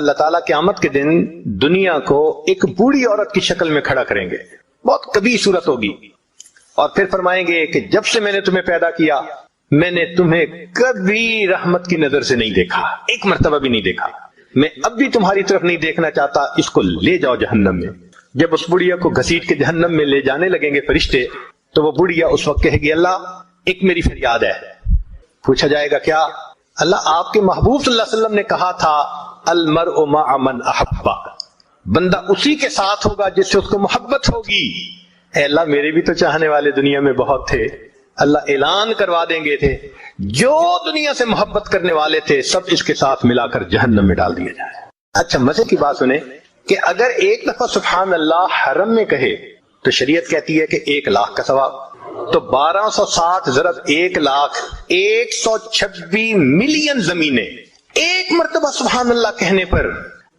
اللہ تعالیٰ قیامت کے دن دنیا کو ایک بوڑھی عورت کی شکل میں کھڑا کریں گے، بہت کبھی صورت ہوگی، اور پھر فرمائیں گے کہ جب سے میں نے تمہیں پیدا کیا میں نے تمہیں کبھی رحمت کی نظر سے نہیں دیکھا، ایک مرتبہ بھی نہیں دیکھا، میں اب بھی تمہاری طرف نہیں دیکھنا چاہتا، اس کو لے جاؤ جہنم میں۔ جب اس بڑھیا کو گھسیٹ کے جہنم میں لے جانے لگیں گے فرشتے، تو وہ بڑھیا اس وقت کہے گی اللہ ایک میری فریاد ہے۔ پوچھا جائے گا کیا؟ اللہ آپ کے محبوب صلی اللہ علیہ وسلم نے کہا تھا المرء مع من احب، بندہ اسی کے ساتھ ہوگا جس سے اس کو محبت ہوگی۔ اے اللہ میرے بھی تو چاہنے والے دنیا میں بہت تھے، اللہ اعلان کروا دیں گے تھے جو دنیا سے محبت کرنے والے تھے سب اس کے ساتھ ملا کر جہنم میں ڈال دیا جائے۔ اچھا مزے کی بات سنیں کہ اگر ایک دفعہ سبحان اللہ حرم میں کہے تو شریعت کہتی ہے کہ 1,00,000 کا ثواب، تو 1260 ضرب 1,00,000 126 ملین زمینیں ایک مرتبہ سبحان اللہ کہنے پر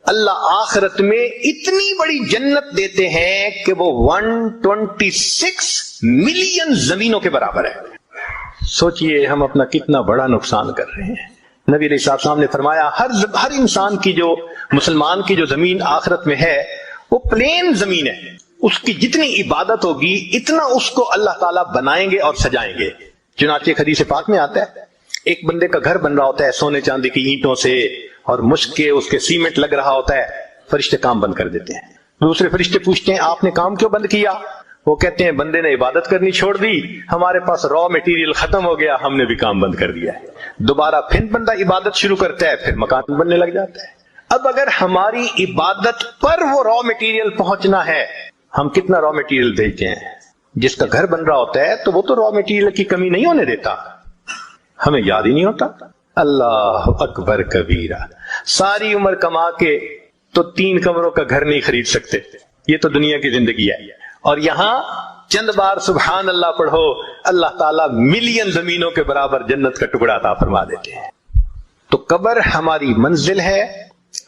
اللہ آخرت میں اتنی بڑی جنت دیتے ہیں کہ وہ 126 ملین زمینوں کے برابر ہے۔ سوچئے ہم اپنا کتنا بڑا نقصان کر رہے ہیں۔ نبی علیہ السلام نے فرمایا ہر انسان کی جو مسلمان کی جو زمین آخرت میں ہے وہ پلین زمین ہے، اس کی جتنی عبادت ہوگی اتنا اس کو اللہ تعالیٰ بنائیں گے اور سجائیں گے۔ چنانچہ ایک حدیث پاک میں آتا ہے ایک بندے کا گھر بن رہا ہوتا ہے سونے چاندی کی اینٹوں سے اور مشک کے اس کے سیمنٹ لگ رہا ہوتا ہے، فرشتے کام بند کر دیتے ہیں۔ دوسرے فرشتے پوچھتے ہیں آپ نے کام کیوں بند کیا؟ وہ کہتے ہیں بندے نے عبادت کرنی چھوڑ دی، ہمارے پاس را میٹیریل ختم ہو گیا، ہم نے بھی کام بند کر دیا ہے۔ دوبارہ پھر بندہ عبادت شروع کرتا ہے، پھر مکان بننے لگ جاتا ہے۔ اب اگر ہماری عبادت پر وہ را میٹیریل پہنچنا ہے، ہم کتنا را میٹیریل بھیجتے ہیں؟ جس کا گھر بن رہا ہوتا ہے تو وہ تو را میٹیریل کی کمی نہیں ہونے دیتا، ہمیں یاد ہی نہیں ہوتا۔ اللہ اکبر کبیرہ، ساری عمر کما کے تو 3 کمروں کا گھر نہیں خرید سکتے، یہ تو دنیا کی زندگی ہے، اور یہاں چند بار سبحان اللہ پڑھو اللہ تعالیٰ ملین زمینوں کے برابر جنت کا ٹکڑا عطا فرما دیتے ہیں۔ تو قبر ہماری منزل ہے،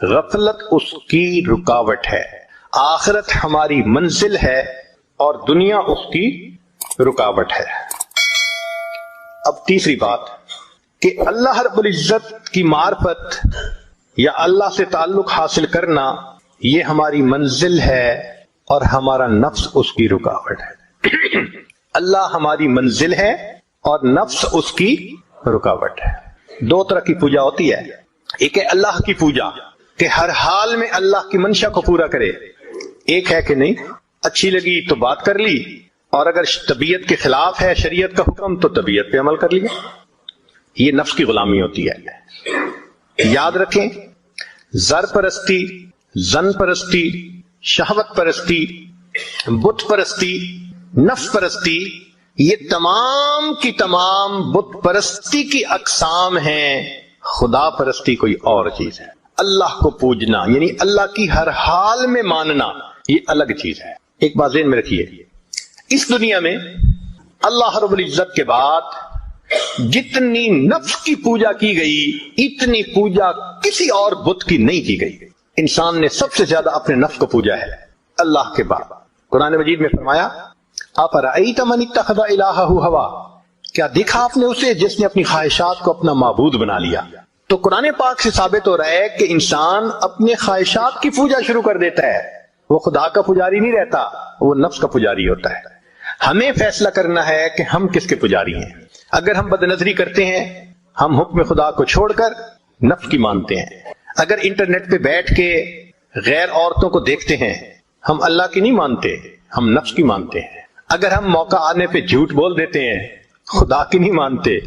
غفلت اس کی رکاوٹ ہے، آخرت ہماری منزل ہے اور دنیا اس کی رکاوٹ ہے۔ اب تیسری بات کہ اللہ رب العزت کی معرفت یا اللہ سے تعلق حاصل کرنا یہ ہماری منزل ہے اور ہمارا نفس اس کی رکاوٹ ہے۔ اللہ ہماری منزل ہے اور نفس اس کی رکاوٹ ہے۔ 2 طرح کی پوجا ہوتی ہے، ایک ہے اللہ کی پوجا کہ ہر حال میں اللہ کی منشا کو پورا کرے، ایک ہے کہ نہیں اچھی لگی تو بات کر لی، اور اگر طبیعت کے خلاف ہے شریعت کا حکم تو طبیعت پہ عمل کر لیا، یہ نفس کی غلامی ہوتی ہے۔ یاد رکھیں زر پرستی، زن پرستی، شہوت پرستی، بت پرستی، نفس پرستی، یہ تمام کی تمام بت پرستی کی اقسام ہیں، خدا پرستی کوئی اور چیز ہے۔ اللہ کو پوجنا یعنی اللہ کی ہر حال میں ماننا یہ الگ چیز ہے۔ ایک بات ذہن میں رکھیے، اس دنیا میں اللہ رب العزت کے بعد جتنی نفس کی پوجا کی گئی اتنی پوجا کسی اور بت کی نہیں کی گئی۔ انسان نے سب سے زیادہ اپنے نفس کو پوجا ہے اللہ کے بعد۔ قرآن مجید میں فرمایا اَفَرَأَيْتَ مَنِ اتَّخَذَ إِلَٰهَهُ هَوَاهُ، کیا دیکھا آپ نے اسے جس نے اپنی خواہشات کو اپنا معبود بنا لیا؟ تو قرآن پاک سے ثابت ہو رہا ہے کہ انسان اپنے خواہشات کی پوجا شروع کر دیتا ہے، وہ خدا کا پجاری نہیں رہتا، وہ نفس کا پجاری ہوتا ہے۔ ہمیں فیصلہ کرنا ہے کہ ہم کس کے پجاری ہیں۔ اگر ہم بد نظری کرتے ہیں ہم حکم خدا کو چھوڑ کر نفس کی مانتے ہیں، اگر انٹرنیٹ پہ بیٹھ کے غیر عورتوں کو دیکھتے ہیں ہم اللہ کی نہیں مانتے، ہم نفس کی مانتے ہیں، اگر ہم موقع آنے پہ جھوٹ بول دیتے ہیں خدا کی نہیں مانتے،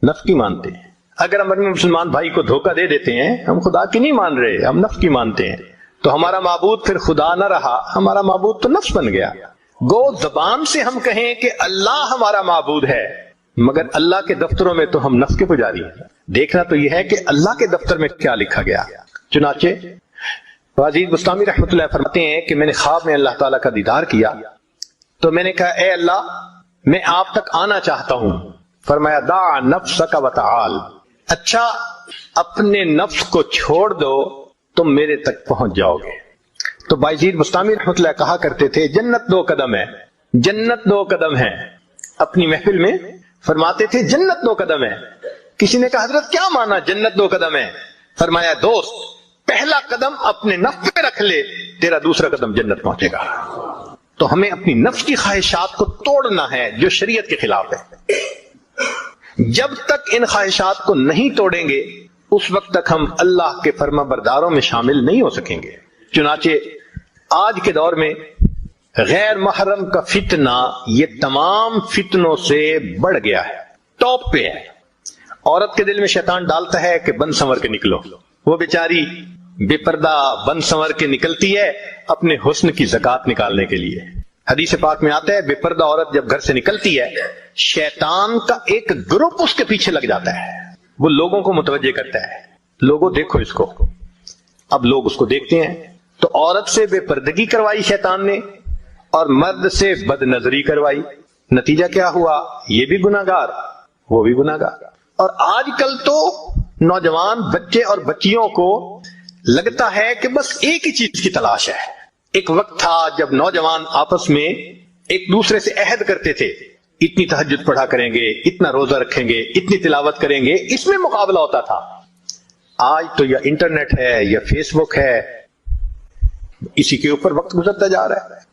نفس کی مانتے ہیں، اگر ہم اپنے مسلمان بھائی کو دھوکہ دے دیتے ہیں ہم خدا کی نہیں مان رہے، ہم نفس کی مانتے ہیں، تو ہمارا معبود پھر خدا نہ رہا، ہمارا معبود تو نفس بن گیا۔ گو زبان سے ہم کہیں کہ اللہ ہمارا معبود ہے مگر اللہ کے دفتروں میں تو ہم نفس کے پجاری ہیں۔ دیکھنا تو یہ ہے کہ اللہ کے دفتر میں کیا لکھا گیا۔ چنانچہ عزیز بستامی رحمۃ اللہ فرماتے ہیں کہ میں نے خواب میں اللہ تعالیٰ کا دیدار کیا تو میں نے کہا اے اللہ میں آپ تک آنا چاہتا ہوں۔ فرمایا دع نفسک وتعال، اچھا اپنے نفس کو چھوڑ دو تم میرے تک پہنچ جاؤ گے۔ تو بائزید بستامی رحمۃ اللہ کہا کرتے تھے جنت 2 قدم ہے، جنت 2 قدم ہے، اپنی محفل میں فرماتے تھے جنت 2 قدم ہے۔ کسی نے کہا حضرت کیا مانا جنت 2 قدم ہے؟ فرمایا دوست پہلا قدم اپنے نفس پہ رکھ لے، تیرا دوسرا قدم جنت پہنچے گا۔ تو ہمیں اپنی نفس کی خواہشات کو توڑنا ہے جو شریعت کے خلاف ہے۔ جب تک ان خواہشات کو نہیں توڑیں گے اس وقت تک ہم اللہ کے فرما برداروں میں شامل نہیں ہو سکیں گے۔ چنانچہ آج کے دور میں غیر محرم کا فتنہ یہ تمام فتنوں سے بڑھ گیا ہے، ٹاپ پہ ہے۔ عورت کے دل میں شیطان ڈالتا ہے کہ بن سنور کے نکلو، وہ بیچاری بے پردہ بن سنور کے نکلتی ہے اپنے حسن کی زکات نکالنے کے لیے۔ حدیث پاک میں آتا ہے بے پردہ عورت جب گھر سے نکلتی ہے شیطان کا ایک گروپ اس کے پیچھے لگ جاتا ہے، وہ لوگوں کو متوجہ کرتا ہے، لوگوں دیکھو اس کو۔ اب لوگ اس کو دیکھتے ہیں تو عورت سے بے پردگی کروائی شیطان نے اور مرد سے بد نظری کروائی، نتیجہ کیا ہوا؟ یہ بھی گناہگار وہ بھی گناہگار۔ اور آج کل تو نوجوان بچے اور بچیوں کو لگتا ہے کہ بس ایک ہی چیز کی تلاش ہے۔ ایک وقت تھا جب نوجوان آپس میں ایک دوسرے سے عہد کرتے تھے، اتنی تہجد پڑھا کریں گے، اتنا روزہ رکھیں گے، اتنی تلاوت کریں گے، اس میں مقابلہ ہوتا تھا۔ آج تو یا انٹرنیٹ ہے یا فیس بک ہے، اسی کے اوپر وقت گزرتا جا رہا ہے۔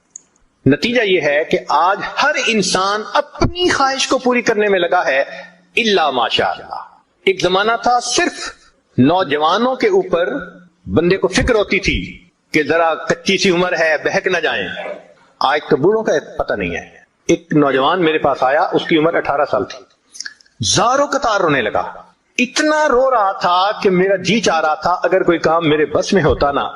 نتیجہ یہ ہے کہ آج ہر انسان اپنی خواہش کو پوری کرنے میں لگا ہے الا ماشاء اللہ۔ ایک زمانہ تھا صرف نوجوانوں کے اوپر بندے کو فکر ہوتی تھی کہ ذرا کچی سی عمر ہے بہک نہ جائیں، آج تو بوڑھوں کا پتہ نہیں ہے۔ ایک نوجوان میرے پاس آیا، اس کی عمر 18 سال تھی، زاروں قطار رونے لگا، اتنا رو رہا تھا کہ میرا جی چاہ رہا تھا اگر کوئی کام میرے بس میں ہوتا نا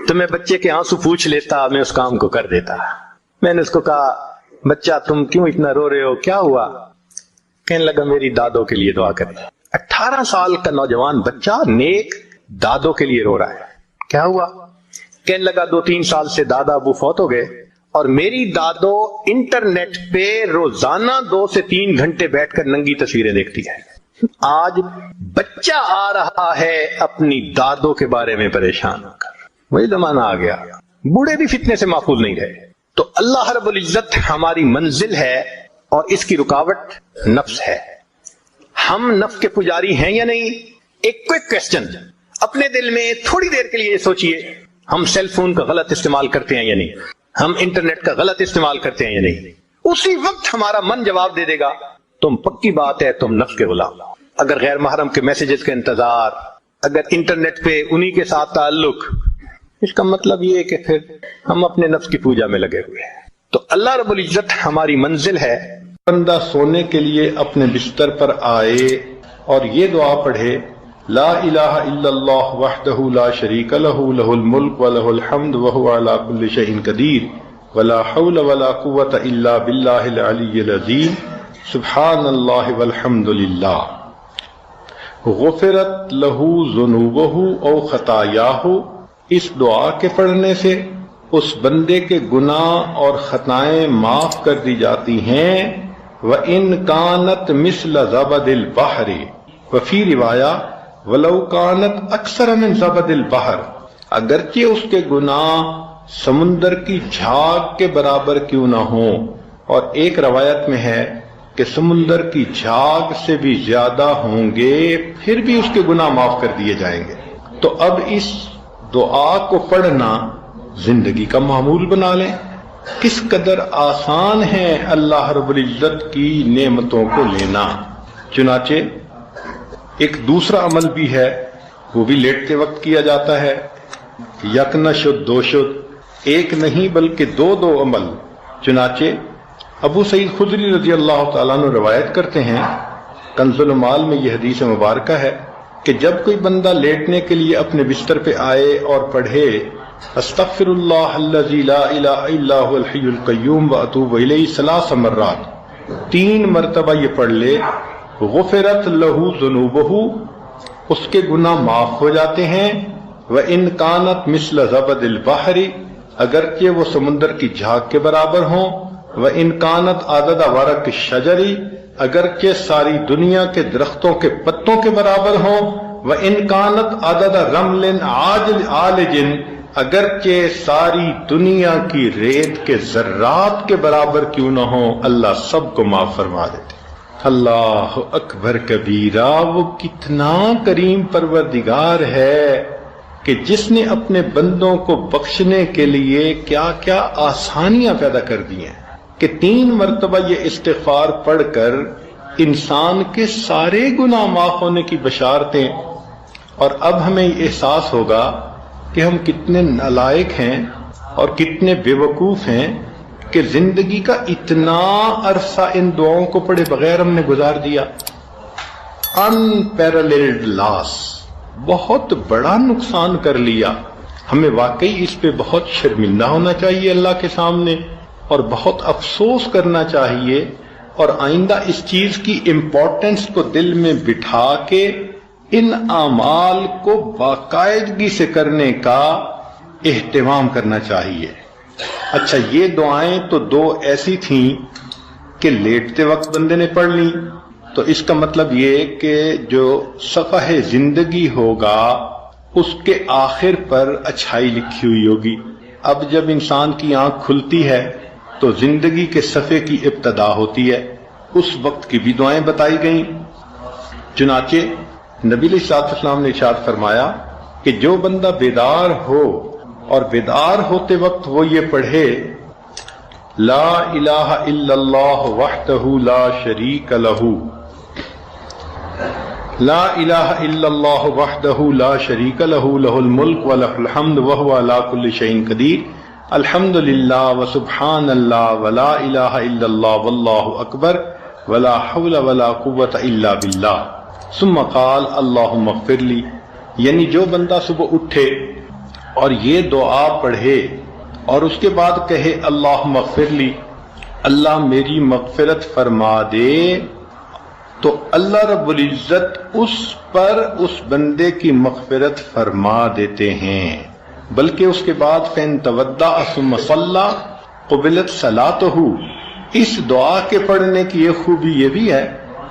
تو میں بچے کے آنسو پوچھ لیتا، میں اس کام کو کر دیتا۔ میں نے اس کو کہا بچہ تم کیوں اتنا رو رہے ہو، کیا ہوا؟ کہنے لگا میری دادوں کے لیے دعا کریں۔ 18 سال کا نوجوان بچہ نیک دادوں کے لیے رو رہا ہے، کیا ہوا؟ کہنے لگا 2-3 سال سے دادا ابو فوت ہو گئے اور میری دادو انٹرنیٹ پہ روزانہ 2 سے 3 گھنٹے بیٹھ کر ننگی تصویریں دیکھتی ہے۔ آج بچہ آ رہا ہے اپنی دادوں کے بارے میں پریشان ہو کر، وہی زمانہ آ گیا، بوڑھے بھی فتنے سے محفوظ نہیں رہے۔ تو اللہ رب العزت ہماری منزل ہے اور اس کی رکاوٹ نفس ہے۔ ہم نفس کے پجاری ہیں یا نہیں؟ ایک کوئک کوسچن اپنے دل میں تھوڑی دیر کے لیے سوچئے، ہم سیل فون کا غلط استعمال کرتے ہیں یا نہیں؟ ہم انٹرنیٹ کا غلط استعمال کرتے ہیں یا نہیں؟ اسی وقت ہمارا من جواب دے دے گا تم پکی بات ہے تم نفس کے غلام۔ اگر غیر محرم کے میسیجز کا انتظار، اگر انٹرنیٹ پہ انہی کے ساتھ تعلق، اس کا مطلب یہ ہے کہ پھر ہم اپنے نفس کی پوجا میں لگے ہوئے ہیں۔ تو اللہ رب العزت ہماری منزل ہے۔ بندہ سونے کے لیے اپنے بستر پر آئے اور یہ دعا پڑھے، لا الہ الا اللہ وحدہ لا شریک لہ لہ الملک ولہ الحمد وہو علی کل شیء قدیر ولا حول ولا قوۃ الا باللہ العلی العظیم سبحان اللہ والحمد للہ، غفرت لہ ذنوبہ او خطایاہ۔ اس دعا کے پڑھنے سے اس بندے کے گناہ اور خطائیں معاف کر دی جاتی ہیں۔ وَإِن كَانَتْ مِثْلَ زَبَدِ الْبَحْرِ، وفی روایہ وَلَوْ كَانَتْ أَكْثَرَ مِنْ زَبَدِ الْبَحْرِ، اگرچہ اس کے گناہ سمندر کی جھاگ کے برابر کیوں نہ ہوں۔ اور ایک روایت میں ہے کہ سمندر کی جھاگ سے بھی زیادہ ہوں گے پھر بھی اس کے گناہ معاف کر دیے جائیں گے۔ تو اب اس دعا کو پڑھنا زندگی کا معمول بنا لیں۔ کس قدر آسان ہے اللہ رب العزت کی نعمتوں کو لینا۔ چنانچہ ایک دوسرا عمل بھی ہے، وہ بھی لیٹتے وقت کیا جاتا ہے، یک نہ شد دو شد، ایک نہیں بلکہ 2 عمل۔ چنانچہ ابو سعید خدری رضی اللہ تعالیٰ عنہ روایت کرتے ہیں، کنز المال میں یہ حدیث مبارکہ ہے کہ جب کوئی بندہ لیٹنے کے لیے اپنے بستر پہ آئے اور پڑھے استغفر اللہ الذی لا الہ الا هو الحی القیوم واتوب الیہ 3 مرات، 3 مرتبہ یہ پڑھ لے، غفرت لہ ذنوبہ، اس کے گناہ معاف ہو جاتے ہیں۔ وَإِن كَانَتْ مِثْلَ زَبَدِ الْبَحْرِ، اگرچہ وہ سمندر کی جھاگ کے برابر ہوں۔ وَإِن كَانَتْ عَدَدَ وَرَقِ الشَّجَرِ، اگرچہ ساری دنیا کے درختوں کے پتوں کے برابر ہوں۔ وَإِن كَانَتْ عَدَدَ رَمْلٍ عَالِجٍ، اگرچہ ساری دنیا کی ریت کے ذرات کے برابر کیوں نہ ہوں، اللہ سب کو معاف فرما دیتے۔ اللہ اکبر کبیرہ، وہ کتنا کریم پروردگار ہے کہ جس نے اپنے بندوں کو بخشنے کے لیے کیا کیا آسانیاں پیدا کر دی ہیں کہ 3 مرتبہ یہ استغفار پڑھ کر انسان کے سارے گناہ معاف ہونے کی بشارتیں. اور اب ہمیں یہ احساس ہوگا کہ ہم کتنے نالائق ہیں اور کتنے بے وقوف ہیں کہ زندگی کا اتنا عرصہ ان دعاؤں کو پڑھے بغیر ہم نے گزار دیا. unparalleled loss، بہت بڑا نقصان کر لیا. ہمیں واقعی اس پہ بہت شرمندہ ہونا چاہیے اللہ کے سامنے اور بہت افسوس کرنا چاہیے، اور آئندہ اس چیز کی امپورٹنس کو دل میں بٹھا کے ان اعمال کو باقاعدگی سے کرنے کا اہتمام کرنا چاہیے. اچھا، یہ دعائیں تو 2 ایسی تھیں کہ لیٹتے وقت بندے نے پڑھ لی، تو اس کا مطلب یہ کہ جو صفحہ زندگی ہوگا اس کے آخر پر اچھائی لکھی ہوئی ہوگی. اب جب انسان کی آنکھ کھلتی ہے تو زندگی کے صفحے کی ابتدا ہوتی ہے. اس وقت کی بھی دعائیں بتائی گئیں. چنانچہ نبی علیہ الصلوۃ والسلام نے ارشاد فرمایا کہ جو بندہ بیدار ہو اور بیدار ہوتے وقت وہ یہ پڑھے لا الہ الا اللہ وحدہ لا شریک لہ، لا الہ الا اللہ وحدہ لا شریک لہ، لہ الملک ولہ الحمد وہو علی کل شیء قدیر، الحمد للہ وسبحان اللہ ولا الہ الا اللہ واللہ اکبر ولا حول ولا قوۃ الا باللہ. ثم قال اللہم اغفر لی. یعنی جو بندہ صبح اٹھے اور یہ دعا پڑھے اور اس کے بعد کہے اللہم اغفر لی، اللہ میری مغفرت فرما دے، تو اللہ رب العزت اس پر اس بندے کی مغفرت فرما دیتے ہیں. بلکہ اس کے بعد فَإِن تَوَضَّأَ ثُمَّ صَلَّى قُبِلَتْ صَلَاتُهُ، اس دعا کے پڑھنے کی یہ خوبی یہ بھی ہے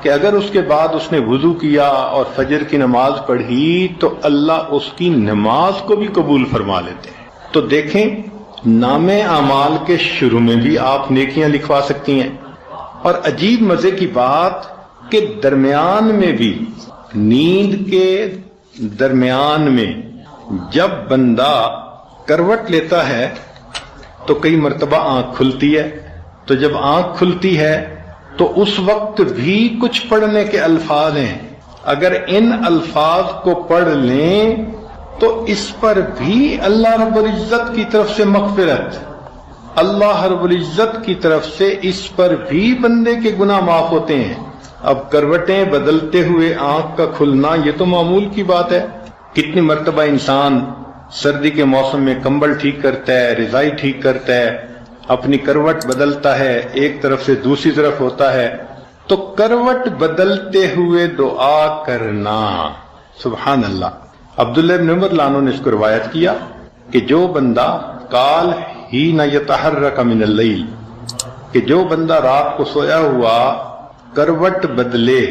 کہ اگر اس کے بعد اس نے وضو کیا اور فجر کی نماز پڑھی تو اللہ اس کی نماز کو بھی قبول فرما لیتے ہیں. تو دیکھیں، نام اعمال کے شروع میں بھی آپ نیکیاں لکھوا سکتی ہیں. اور عجیب مزے کی بات کہ درمیان میں بھی، نیند کے درمیان میں جب بندہ کروٹ لیتا ہے تو کئی مرتبہ آنکھ کھلتی ہے. تو جب آنکھ کھلتی ہے تو اس وقت بھی کچھ پڑھنے کے الفاظ ہیں. اگر ان الفاظ کو پڑھ لیں تو اس پر بھی اللہ رب العزت کی طرف سے مغفرت، اللہ رب العزت کی طرف سے اس پر بھی بندے کے گناہ معاف ہوتے ہیں. اب کروٹیں بدلتے ہوئے آنکھ کا کھلنا یہ تو معمول کی بات ہے. کتنی مرتبہ انسان سردی کے موسم میں کمبل ٹھیک کرتا ہے، رضائی ٹھیک کرتا ہے، اپنی کروٹ بدلتا ہے، ایک طرف سے دوسری طرف ہوتا ہے. تو کروٹ بدلتے ہوئے دعا کرنا، سبحان اللہ. عبداللہ بن عمر لانو نے اس کو روایت کیا کہ جو بندہ قال ہی نہ یتحرک من اللیل، کہ جو بندہ رات کو سویا ہوا کروٹ بدلے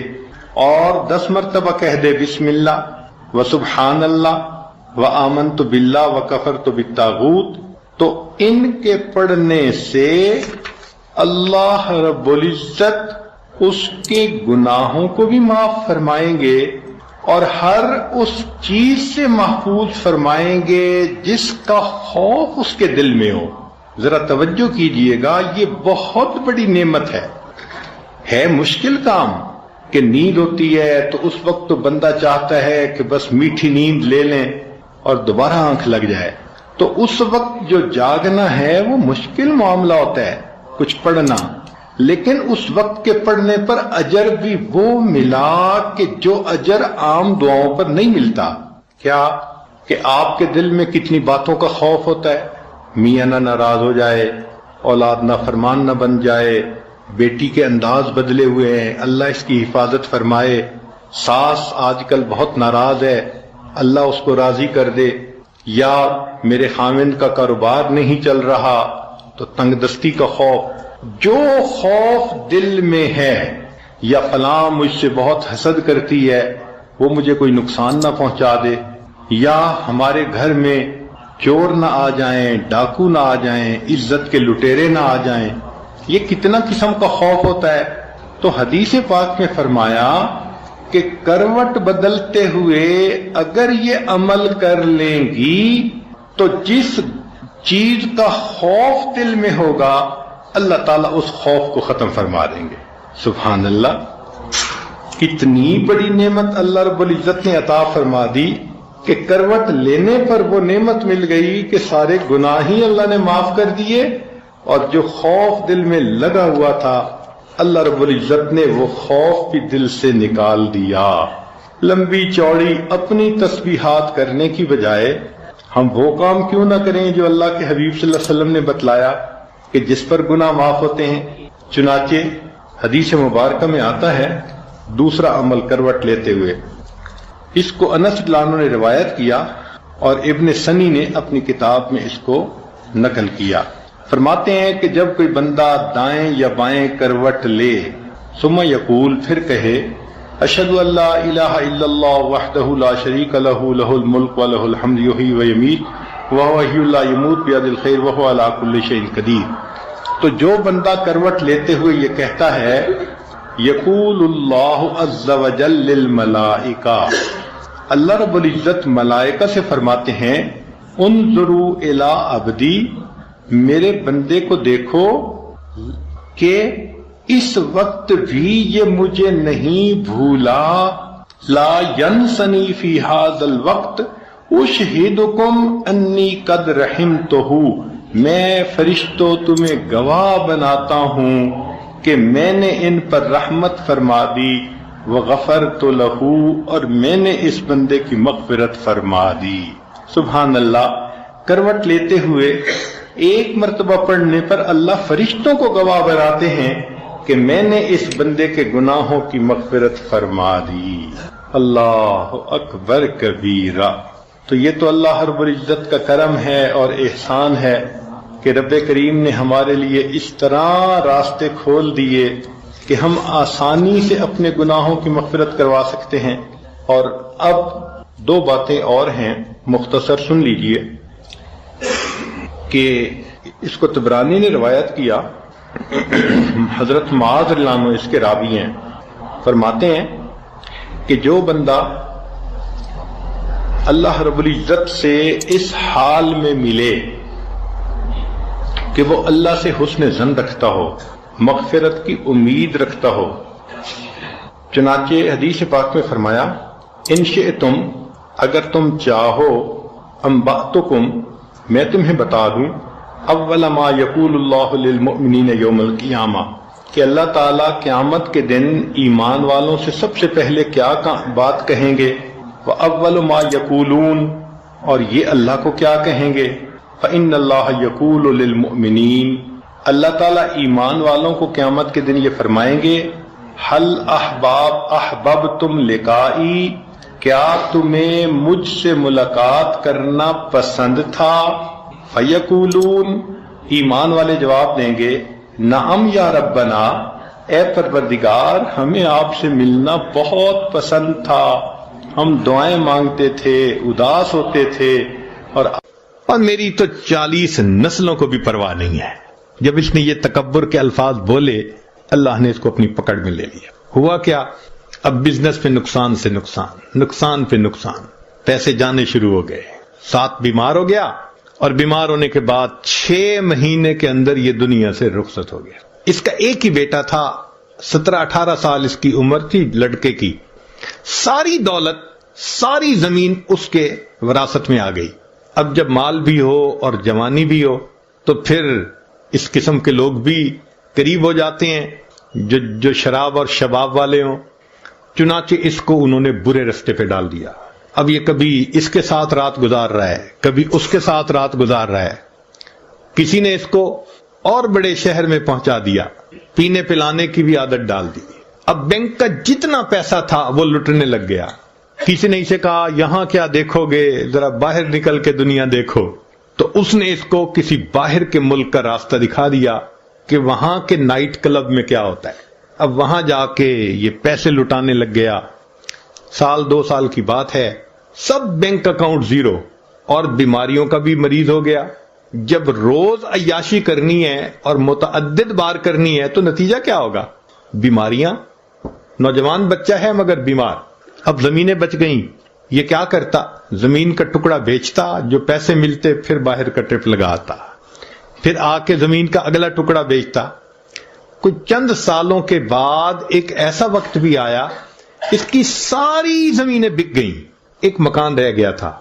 اور 10 مرتبہ کہہ دے بسم اللہ و سبحان اللہ و آمنت باللہ و کفرت بالطاغوت، تو ان کے پڑھنے سے اللہ رب العزت اس کے گناہوں کو بھی معاف فرمائیں گے اور ہر اس چیز سے محفوظ فرمائیں گے جس کا خوف اس کے دل میں ہو. ذرا توجہ کیجئے گا، یہ بہت بڑی نعمت ہے مشکل کام کہ نیند ہوتی ہے تو اس وقت تو بندہ چاہتا ہے کہ بس میٹھی نیند لے لیں اور دوبارہ آنکھ لگ جائے. تو اس وقت جو جاگنا ہے وہ مشکل معاملہ ہوتا ہے کچھ پڑھنا، لیکن اس وقت کے پڑھنے پر اجر بھی وہ ملا کہ جو اجر عام دعاؤں پر نہیں ملتا. کیا کہ آپ کے دل میں کتنی باتوں کا خوف ہوتا ہے، میاں نہ ناراض ہو جائے، اولاد نہ فرمان نہ بن جائے، بیٹی کے انداز بدلے ہوئے ہیں، اللہ اس کی حفاظت فرمائے، ساس آج کل بہت ناراض ہے، اللہ اس کو راضی کر دے، یا میرے خاوند کا کاروبار نہیں چل رہا تو تنگ دستی کا خوف. جو خوف دل میں ہے، یا فلاں مجھ سے بہت حسد کرتی ہے وہ مجھے کوئی نقصان نہ پہنچا دے، یا ہمارے گھر میں چور نہ آ جائیں، ڈاکو نہ آ جائیں، عزت کے لٹیرے نہ آ جائیں، یہ کتنا قسم کا خوف ہوتا ہے. تو حدیث پاک میں فرمایا کہ کروٹ بدلتے ہوئے اگر یہ عمل کر لیں گی تو جس چیز کا خوف دل میں ہوگا اللہ تعالیٰ اس خوف کو ختم فرما دیں گے۔ سبحان اللہ، کتنی بڑی نعمت اللہ رب العزت نے عطا فرما دی کہ کروٹ لینے پر وہ نعمت مل گئی کہ سارے گناہ ہی اللہ نے معاف کر دیے، اور جو خوف دل میں لگا ہوا تھا اللہ رب العزت نے وہ خوف بھی دل سے نکال دیا۔ لمبی چوڑی اپنی تسبیحات کرنے کی بجائے ہم وہ کام کیوں نہ کریں جو اللہ کے حبیب صلی اللہ علیہ وسلم نے بتلایا کہ جس پر گناہ معاف ہوتے ہیں۔ چنانچہ حدیث مبارکہ میں آتا ہے دوسرا عمل کروٹ لیتے ہوئے، اس کو انس رضی اللہ عنہ نے روایت کیا اور ابن سنی نے اپنی کتاب میں اس کو نقل کیا۔ فرماتے ہیں کہ جب کوئی بندہ دائیں یا بائیں کروٹ لے ثم یقول، پھر کہے اشہد ان لا الہ الا اللہ وحدہ لا شریک لہ لہ الملک ولہ الحمد یحیی ویمیت وہو حی لا یموت بیدہ الخیر وہو علی کل شیء قدیر، تو جو بندہ کروٹ لیتے ہوئے یہ کہتا ہے یقول اللہ عز وجل للملائکہ، اللہ رب العزت ملائکہ سے فرماتے ہیں انظروا الی عبدی، میرے بندے کو دیکھو کہ اس وقت بھی یہ مجھے نہیں بھولا، لا ینسنی فی ھذا الوقت اشہدکم انی قد رحمتہ، میں فرشتوں تمہیں گواہ بناتا ہوں کہ میں نے ان پر رحمت فرما دی، وغفرت لہ، اور میں نے اس بندے کی مغفرت فرما دی۔ سبحان اللہ، کروٹ لیتے ہوئے ایک مرتبہ پڑھنے پر اللہ فرشتوں کو گواہ بناتے ہیں کہ میں نے اس بندے کے گناہوں کی مغفرت فرما دی۔ اللہ اکبر کبیرہ۔ تو یہ تو اللہ رب العزت کا کرم ہے اور احسان ہے کہ رب کریم نے ہمارے لیے اس طرح راستے کھول دیے کہ ہم آسانی سے اپنے گناہوں کی مغفرت کروا سکتے ہیں۔ اور اب دو باتیں اور ہیں، مختصر سن لیجئے کہ اس کو طبرانی نے روایت کیا، حضرت معاذ رضی اللہ عنہ اس کے راوی ہیں، فرماتے ہیں کہ جو بندہ اللہ رب العزت سے اس حال میں ملے کہ وہ اللہ سے حسن ظن رکھتا ہو، مغفرت کی امید رکھتا ہو، چنانچہ حدیث پاک میں فرمایا ان شئتم، اگر تم چاہو، انبأتکم، میں تمہیں بتا دوں، اول ما یقول اللہ للمؤمنین یوم القیامہ، کہ اللہ تعالیٰ قیامت کے دن ایمان والوں سے سب سے پہلے کیا بات کہیں گے، وَأَوَّلُ مَا يَقُولُونَ، اور یہ اللہ کو کیا کہیں گے، فَإِنَّ اللَّهَ يَقُولُ لِلْمُؤْمِنِينَ، اللہ تعالیٰ ایمان والوں کو قیامت کے دن یہ فرمائیں گے حل احببتم لقائی، کیا تمہیں مجھ سے ملاقات کرنا پسند تھا، فیقولون، ایمان والے جواب دیں گے نعم یا ربنا، اے پروردگار ہمیں آپ سے ملنا بہت پسند تھا، ہم دعائیں مانگتے تھے، اداس ہوتے تھے، اور میری تو 40 نسلوں کو بھی پرواہ نہیں ہے۔ جب اس نے یہ تکبر کے الفاظ بولے اللہ نے اس کو اپنی پکڑ میں لے لیا۔ ہوا کیا، اب بزنس پہ نقصان سے نقصان، نقصان پہ نقصان، پیسے جانے شروع ہو گئے، ساتھ بیمار ہو گیا، اور بیمار ہونے کے بعد 6 مہینے کے اندر یہ دنیا سے رخصت ہو گیا۔ اس کا ایک ہی بیٹا تھا، 17-18 سال اس کی عمر تھی لڑکے کی، ساری دولت، ساری زمین اس کے وراثت میں آ گئی۔ اب جب مال بھی ہو اور جوانی بھی ہو تو پھر اس قسم کے لوگ بھی قریب ہو جاتے ہیں جو شراب اور شباب والے ہوں، چنانچہ اس کو انہوں نے برے رستے پہ ڈال دیا۔ اب یہ کبھی اس کے ساتھ رات گزار رہا ہے، کبھی اس کے ساتھ رات گزار رہا ہے، کسی نے اس کو اور بڑے شہر میں پہنچا دیا، پینے پلانے کی بھی عادت ڈال دی۔ اب بینک کا جتنا پیسہ تھا وہ لٹنے لگ گیا۔ کسی نے اسے کہا یہاں کیا دیکھو گے، ذرا باہر نکل کے دنیا دیکھو، تو اس نے اس کو کسی باہر کے ملک کا راستہ دکھا دیا کہ وہاں کے نائٹ کلب میں کیا ہوتا ہے۔ اب وہاں جا کے یہ پیسے لٹانے لگ گیا۔ 1-2 سال کی بات ہے، سب بینک اکاؤنٹ زیرو، اور بیماریوں کا بھی مریض ہو گیا۔ جب روز عیاشی کرنی ہے اور متعدد بار کرنی ہے تو نتیجہ کیا ہوگا، بیماریاں، نوجوان بچہ ہے مگر بیمار، اب زمینیں بچ گئیں، یہ کیا کرتا؟ زمین کا ٹکڑا بیچتا، جو پیسے ملتے پھر باہر کا ٹرپ لگاتا، پھر آ کے زمین کا اگلا ٹکڑا بیچتا۔ کچھ چند سالوں کے بعد ایک ایسا وقت بھی آیا، اس کی ساری زمینیں بک گئیں، ایک مکان رہ گیا تھا۔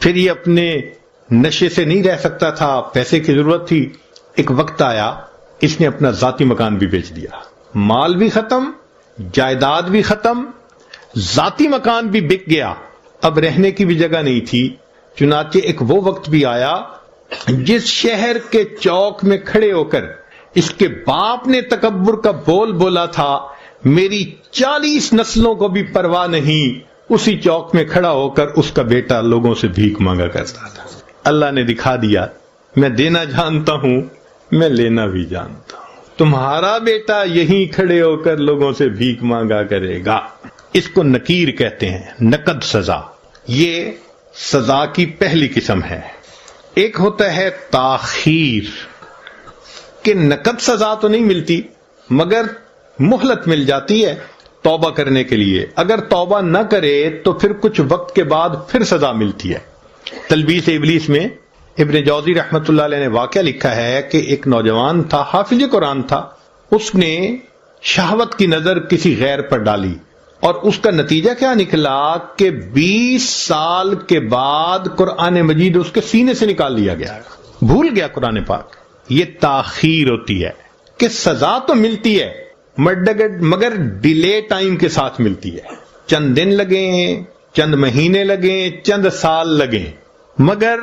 پھر یہ اپنے نشے سے نہیں رہ سکتا تھا، پیسے کی ضرورت تھی، ایک وقت آیا اس نے اپنا ذاتی مکان بھی بیچ دیا، مال بھی ختم، جائیداد بھی ختم، ذاتی مکان بھی بک گیا، اب رہنے کی بھی جگہ نہیں تھی۔ چنانچہ ایک وہ وقت بھی آیا جس شہر کے چوک میں کھڑے ہو کر اس کے باپ نے تکبر کا بول بولا تھا، میری 40 نسلوں کو بھی پرواہ نہیں، اسی چوک میں کھڑا ہو کر اس کا بیٹا لوگوں سے بھیک مانگا کرتا تھا۔ اللہ نے دکھا دیا، میں دینا جانتا ہوں، میں لینا بھی جانتا ہوں، تمہارا بیٹا یہیں کھڑے ہو کر لوگوں سے بھیک مانگا کرے گا۔ اس کو نکیر کہتے ہیں، نقد سزا۔ یہ سزا کی پہلی قسم ہے۔ ایک ہوتا ہے تاخیر، کہ نقد سزا تو نہیں ملتی مگر مہلت مل جاتی ہے توبہ کرنے کے لیے، اگر توبہ نہ کرے تو پھر کچھ وقت کے بعد پھر سزا ملتی ہے۔ تلبیس ابلیس میں ابن جوزی رحمت اللہ علیہ نے واقعہ لکھا ہے کہ ایک نوجوان تھا، حافظ قرآن تھا، اس نے شہوت کی نظر کسی غیر پر ڈالی اور اس کا نتیجہ کیا نکلا کہ 20 سال کے بعد قرآن مجید اس کے سینے سے نکال لیا گیا، بھول گیا قرآن پاک۔ یہ تاخیر ہوتی ہے کہ سزا تو ملتی ہے مگر ڈیلے ٹائم کے ساتھ ملتی ہے، چند دن لگیں، چند مہینے لگیں، چند سال لگیں، مگر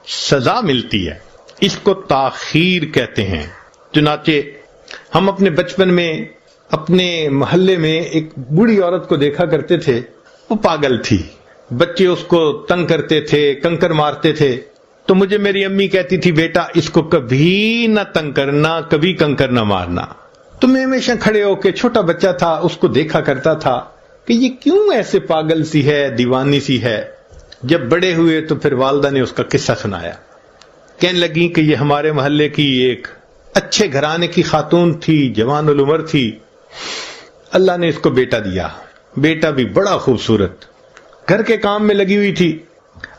سزا ملتی ہے، اس کو تاخیر کہتے ہیں۔ چنانچہ ہم اپنے بچپن میں اپنے محلے میں ایک بوڑھی عورت کو دیکھا کرتے تھے، وہ پاگل تھی، بچے اس کو تنگ کرتے تھے، کنکر مارتے تھے، تو مجھے میری امی کہتی تھی بیٹا اس کو کبھی نہ تنگ کرنا، کبھی کنکر نہ مارنا۔ تو میں ہمیشہ کھڑے ہو کے، چھوٹا بچہ تھا، اس کو دیکھا کرتا تھا کہ یہ کیوں ایسے پاگل سی ہے، دیوانی سی ہے۔ جب بڑے ہوئے تو پھر والدہ نے اس کا قصہ سنایا، کہنے لگی کہ یہ ہمارے محلے کی ایک اچھے گھرانے کی خاتون تھی، جوان العمر تھی، اللہ نے اس کو بیٹا دیا، بیٹا بھی بڑا خوبصورت، گھر کے کام میں لگی ہوئی تھی۔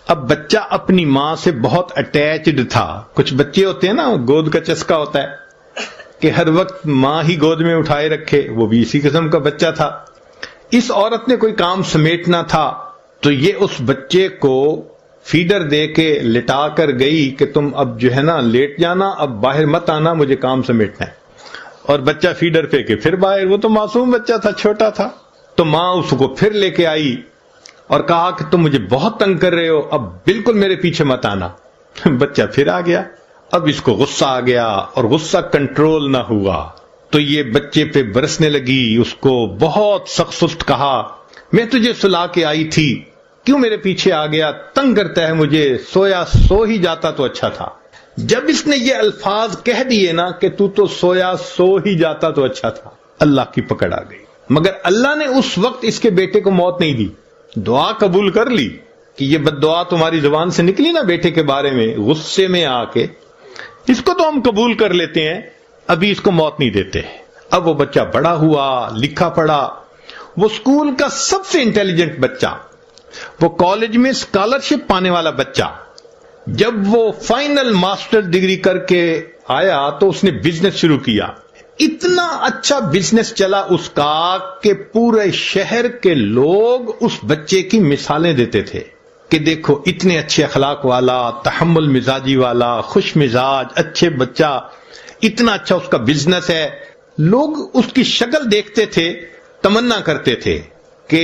اب بچہ اپنی ماں سے بہت اٹیچڈ تھا، کچھ بچے ہوتے ہیں نا گود کا چسکا ہوتا ہے کہ ہر وقت ماں ہی گود میں اٹھائے رکھے، وہ بھی اسی قسم کا بچہ تھا۔ اس عورت نے کوئی کام سمیٹنا تھا تو یہ اس بچے کو فیڈر دے کے لٹا کر گئی کہ تم اب جو ہے نا لیٹ جانا، اب باہر مت آنا، مجھے کام سمیٹنا ہے۔ اور بچہ فیڈر پہ کے پھر باہر، وہ تو معصوم بچہ تھا، چھوٹا تھا، تو ماں اس کو پھر لے کے آئی اور کہا کہ تم مجھے بہت تنگ کر رہے ہو، اب بالکل میرے پیچھے مت آنا۔ بچہ پھر آ گیا، اب اس کو غصہ آ گیا اور غصہ کنٹرول نہ ہوا تو یہ بچے پہ برسنے لگی، اس کو بہت سخت سست کہا، میں تجھے سلا کے آئی تھی، کیوں میرے پیچھے آ گیا، تنگ کرتا ہے مجھے، سویا سو ہی جاتا تو اچھا تھا۔ جب اس نے یہ الفاظ کہہ دیے نا کہ تو سویا سو ہی جاتا تو اچھا تھا، اللہ کی پکڑ آ گئی۔ مگر اللہ نے اس وقت اس کے بیٹے کو موت نہیں دی، دعا قبول کر لی کہ یہ بد دعا تمہاری زبان سے نکلی نا بیٹے کے بارے میں، غصے میں آ کے، اس کو تو ہم قبول کر لیتے ہیں، ابھی اس کو موت نہیں دیتے۔ اب وہ بچہ بڑا ہوا، لکھا پڑھا، وہ اسکول کا سب سے انٹیلیجنٹ بچہ، وہ کالج میں اسکالرشپ پانے والا بچہ۔ جب وہ فائنل ماسٹر ڈگری کر کے آیا تو اس نے بزنس شروع کیا، اتنا اچھا بزنس چلا اس کا کہ پورے شہر کے لوگ اس بچے کی مثالیں دیتے تھے کہ دیکھو اتنے اچھے اخلاق والا، تحمل مزاجی والا، خوش مزاج، اچھے بچہ، اتنا اچھا اس کا بزنس ہے۔ لوگ اس کی شکل دیکھتے تھے، تمنا کرتے تھے کہ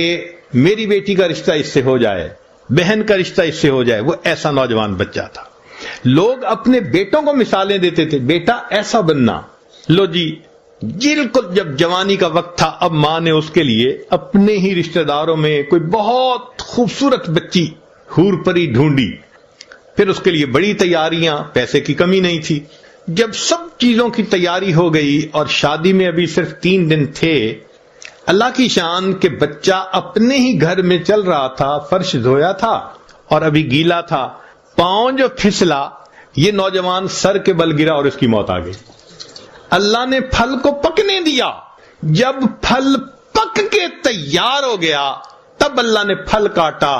میری بیٹی کا رشتہ اس سے ہو جائے، بہن کا رشتہ اس سے ہو جائے۔ وہ ایسا نوجوان بچہ تھا۔ لوگ اپنے بیٹوں کو مثالیں دیتے تھے، بیٹا ایسا بننا۔ لو جی، بالکل جب جوانی کا وقت تھا، اب ماں نے اس کے لیے اپنے ہی رشتہ داروں میں کوئی بہت خوبصورت بچی حور پری ڈھونڈی، پھر اس کے لیے بڑی تیاریاں، پیسے کی کمی نہیں تھی۔ جب سب چیزوں کی تیاری ہو گئی اور شادی میں ابھی صرف 3 دن تھے، اللہ کی شان کہ بچہ اپنے ہی گھر میں چل رہا تھا، فرش دھویا تھا اور ابھی گیلا تھا، پاؤں جو پھسلا، یہ نوجوان سر کے بل گرا اور اس کی موت آ گئی۔ اللہ نے پھل کو پکنے دیا، جب پھل پک پک کے تیار ہو گیا، تب اللہ نے پھل کاٹا،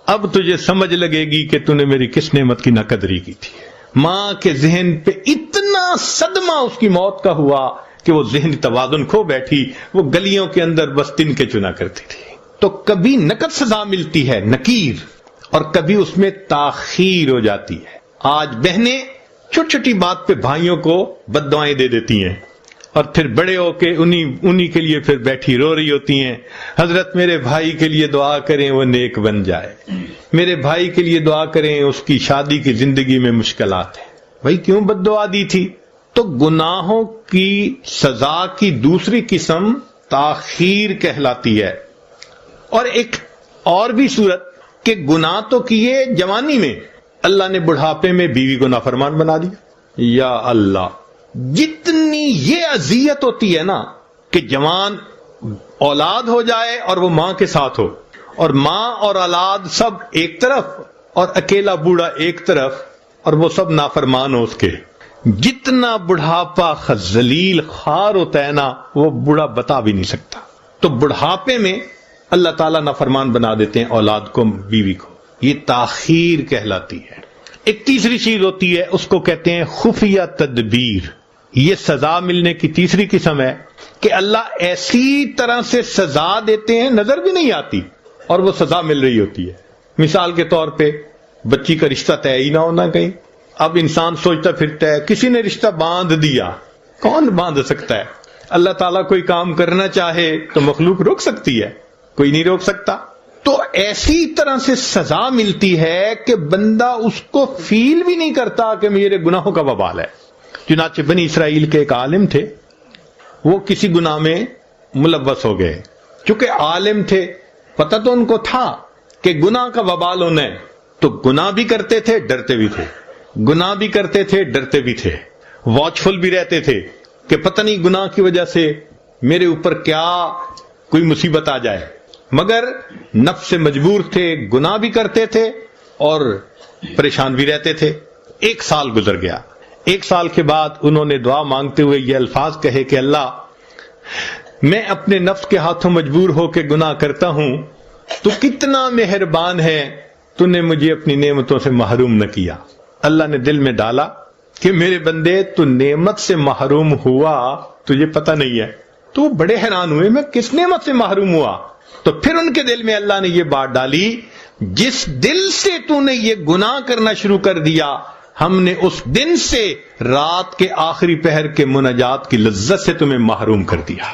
اب تجھے سمجھ لگے گی کہ تو نے میری کس نعمت کی ناقدری کی تھی۔ ماں کے ذہن پہ اتنا صدمہ اس کی موت کا ہوا کہ وہ ذہنی توازن کھو بیٹھی، وہ گلیوں کے اندر بس تن کے چنا کرتی تھی۔ تو کبھی نقد سزا ملتی ہے نکیر، اور کبھی اس میں تاخیر ہو جاتی ہے۔ آج بہنیں چھوٹی چھوٹی بات پہ بھائیوں کو بد دعائیں دے دیتی ہیں، اور پھر بڑے ہو کے انہی کے لیے پھر بیٹھی رو رہی ہوتی ہیں، حضرت میرے بھائی کے لیے دعا کریں وہ نیک بن جائے، میرے بھائی کے لیے دعا کریں اس کی شادی کی زندگی میں مشکلات ہیں۔ بھائی کیوں بد دعا دی تھی؟ تو گناہوں کی سزا کی دوسری قسم تاخیر کہلاتی ہے، اور ایک اور بھی صورت کہ گناہ تو کیے جوانی میں، اللہ نے بڑھاپے میں بیوی کو نافرمان بنا دیا۔ یا اللہ، جتنی یہ اذیت ہوتی ہے نا کہ جوان اولاد ہو جائے اور وہ ماں کے ساتھ ہو، اور ماں اور اولاد سب ایک طرف اور اکیلا بوڑھا ایک طرف، اور وہ سب نافرمان ہو اس کے، جتنا بڑھاپا ذلیل خوار ہوتا ہے نا وہ بوڑھا بتا بھی نہیں سکتا۔ تو بڑھاپے میں اللہ تعالیٰ نافرمان بنا دیتے ہیں اولاد کو، بیوی کو، یہ تاخیر کہلاتی ہے۔ ایک تیسری چیز ہوتی ہے، اس کو کہتے ہیں خفیہ تدبیر۔ یہ سزا ملنے کی تیسری قسم ہے کہ اللہ ایسی طرح سے سزا دیتے ہیں نظر بھی نہیں آتی اور وہ سزا مل رہی ہوتی ہے۔ مثال کے طور پہ بچی کا رشتہ طے ہی نہ ہونا کہیں، اب انسان سوچتا پھرتا ہے کسی نے رشتہ باندھ دیا، کون باندھ سکتا ہے؟ اللہ تعالیٰ کوئی کام کرنا چاہے تو مخلوق روک سکتی ہے؟ کوئی نہیں روک سکتا۔ تو ایسی طرح سے سزا ملتی ہے کہ بندہ اس کو فیل بھی نہیں کرتا کہ میرے گناہوں کا وبال ہے۔ چنانچہ بنی اسرائیل کے ایک عالم تھے، وہ کسی گناہ میں ملوث ہو گئے، چونکہ عالم تھے، پتہ تو ان کو تھا کہ گناہ کا وبال ہونا ہے، تو گناہ بھی کرتے تھے ڈرتے بھی تھے، گناہ بھی کرتے تھے ڈرتے بھی تھے، واچفل بھی رہتے تھے کہ پتہ نہیں گناہ کی وجہ سے میرے اوپر کیا کوئی مصیبت آ جائے، مگر نفس سے مجبور تھے، گناہ بھی کرتے تھے اور پریشان بھی رہتے تھے۔ 1 سال گزر گیا۔ 1 سال کے بعد انہوں نے دعا مانگتے ہوئے یہ الفاظ کہے کہ اللہ، میں اپنے نفس کے ہاتھوں مجبور ہو کے گناہ کرتا ہوں، تو کتنا مہربان ہے، تو نے مجھے اپنی نعمتوں سے محروم نہ کیا۔ اللہ نے دل میں ڈالا کہ میرے بندے تو نعمت سے محروم ہوا تجھے پتہ نہیں ہے۔ تو وہ بڑے حیران ہوئے، میں کس نعمت سے محروم ہوا؟ تو پھر ان کے دل میں اللہ نے یہ بات ڈالی، جس دل سے تو نے یہ گناہ کرنا شروع کر دیا، ہم نے اس دن سے رات کے آخری پہر کے مناجات کی لذت سے تمہیں محروم کر دیا۔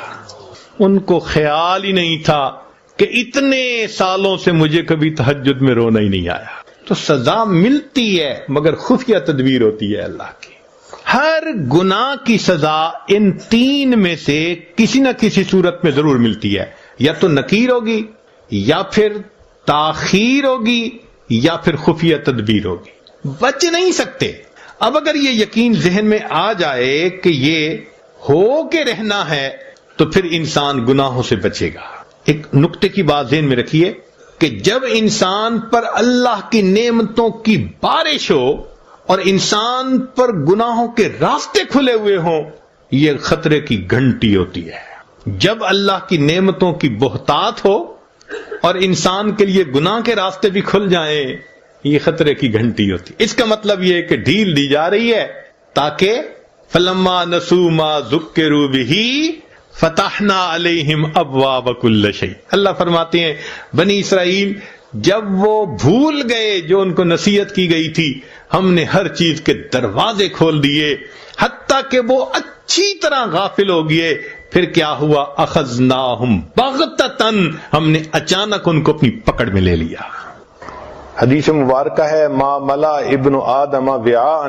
ان کو خیال ہی نہیں تھا کہ اتنے سالوں سے مجھے کبھی تہجد میں رونا ہی نہیں آیا۔ تو سزا ملتی ہے مگر خفیہ تدبیر ہوتی ہے اللہ کی۔ ہر گناہ کی سزا ان 3 میں سے کسی نہ کسی صورت میں ضرور ملتی ہے، یا تو نکیر ہوگی، یا پھر تاخیر ہوگی، یا پھر خفیہ تدبیر ہوگی، بچ نہیں سکتے۔ اب اگر یہ یقین ذہن میں آ جائے کہ یہ ہو کے رہنا ہے تو پھر انسان گناہوں سے بچے گا۔ ایک نقطے کی بات ذہن میں رکھیے کہ جب انسان پر اللہ کی نعمتوں کی بارش ہو اور انسان پر گناہوں کے راستے کھلے ہوئے ہوں، یہ خطرے کی گھنٹی ہوتی ہے۔ جب اللہ کی نعمتوں کی بہتات ہو اور انسان کے لیے گناہ کے راستے بھی کھل جائیں، یہ خطرے کی گھنٹی ہوتی ہے۔ اس کا مطلب یہ ہے کہ ڈھیل دی جا رہی ہے تاکہ فلما نسوا ما ذکروا بہ فتحنا علیہم ابواب کل شیء۔ اللہ فرماتے ہیں بنی اسرائیل جب وہ بھول گئے جو ان کو نصیحت کی گئی تھی، ہم نے ہر چیز کے دروازے کھول دیے، حتیٰ کہ وہ اچھی طرح غافل ہو گئے۔ پھر کیا ہوا؟ اخذناہم بغتتاً، ہم نے اچانک ان کو اپنی پکڑ میں لے لیا۔ حدیث مبارکہ ہے ما ملا ابن آدم وعاء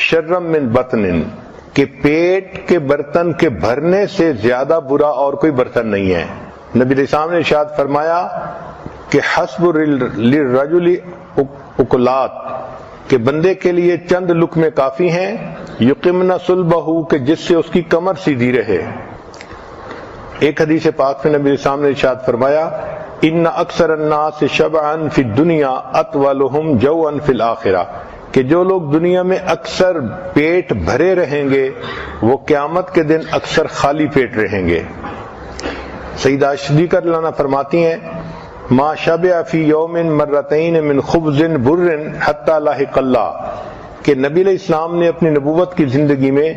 شر من بطن، کہ پیٹ کے برتن کے بھرنے سے زیادہ برا اور کوئی برتن نہیں ہے۔ نبی علیہ السلام نے ارشاد فرمایا کہ حسب للرجل اکلات، کہ بندے کے لیے چند لقمے کافی ہیں، یقمن صلبہ، کہ جس سے اس کی کمر سیدھی رہے۔ ایک حدیث پاک میں نبی علیہ السلام نے ارشاد فرمایا ان اکثر الناس شبعا فی الدنیا اطولهم جوعا فی الاخرہ، کہ جو لوگ دنیا میں اکثر پیٹ بھرے رہیں گے وہ قیامت کے دن اکثر خالی پیٹ رہیں گے۔ سیدہ صدیقہ رضی اللہ عنہا فرماتی ہیں ما شبع فی یوم مرتین من خبز بر حتی لاحق اللہ، کہ نبی علیہ السلام نے اپنی نبوت کی زندگی میں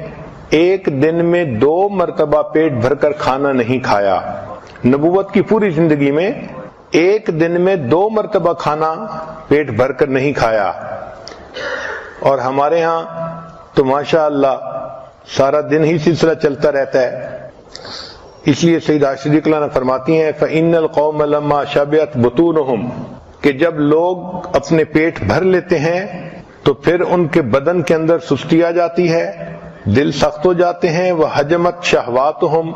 ایک دن میں 2 مرتبہ پیٹ بھر کر کھانا نہیں کھایا۔ نبوت کی پوری زندگی میں ایک دن میں 2 مرتبہ کھانا پیٹ بھر کر نہیں کھایا، اور ہمارے ہاں تو ماشاء اللہ سارا دن ہی سلسلہ چلتا رہتا ہے۔ اس لیے سیدہ صدیقہ نے فرماتی ہیں فَإِنَّ الْقَوْمَ لَمَّا شَبِعَتْ بُطُونُهُمْ، کہ جب لوگ اپنے پیٹ بھر لیتے ہیں تو پھر ان کے بدن کے اندر سستی آ جاتی ہے، دل سخت ہو جاتے ہیں، وَحَجَمَتْ شَهْوَاتُهُمْ،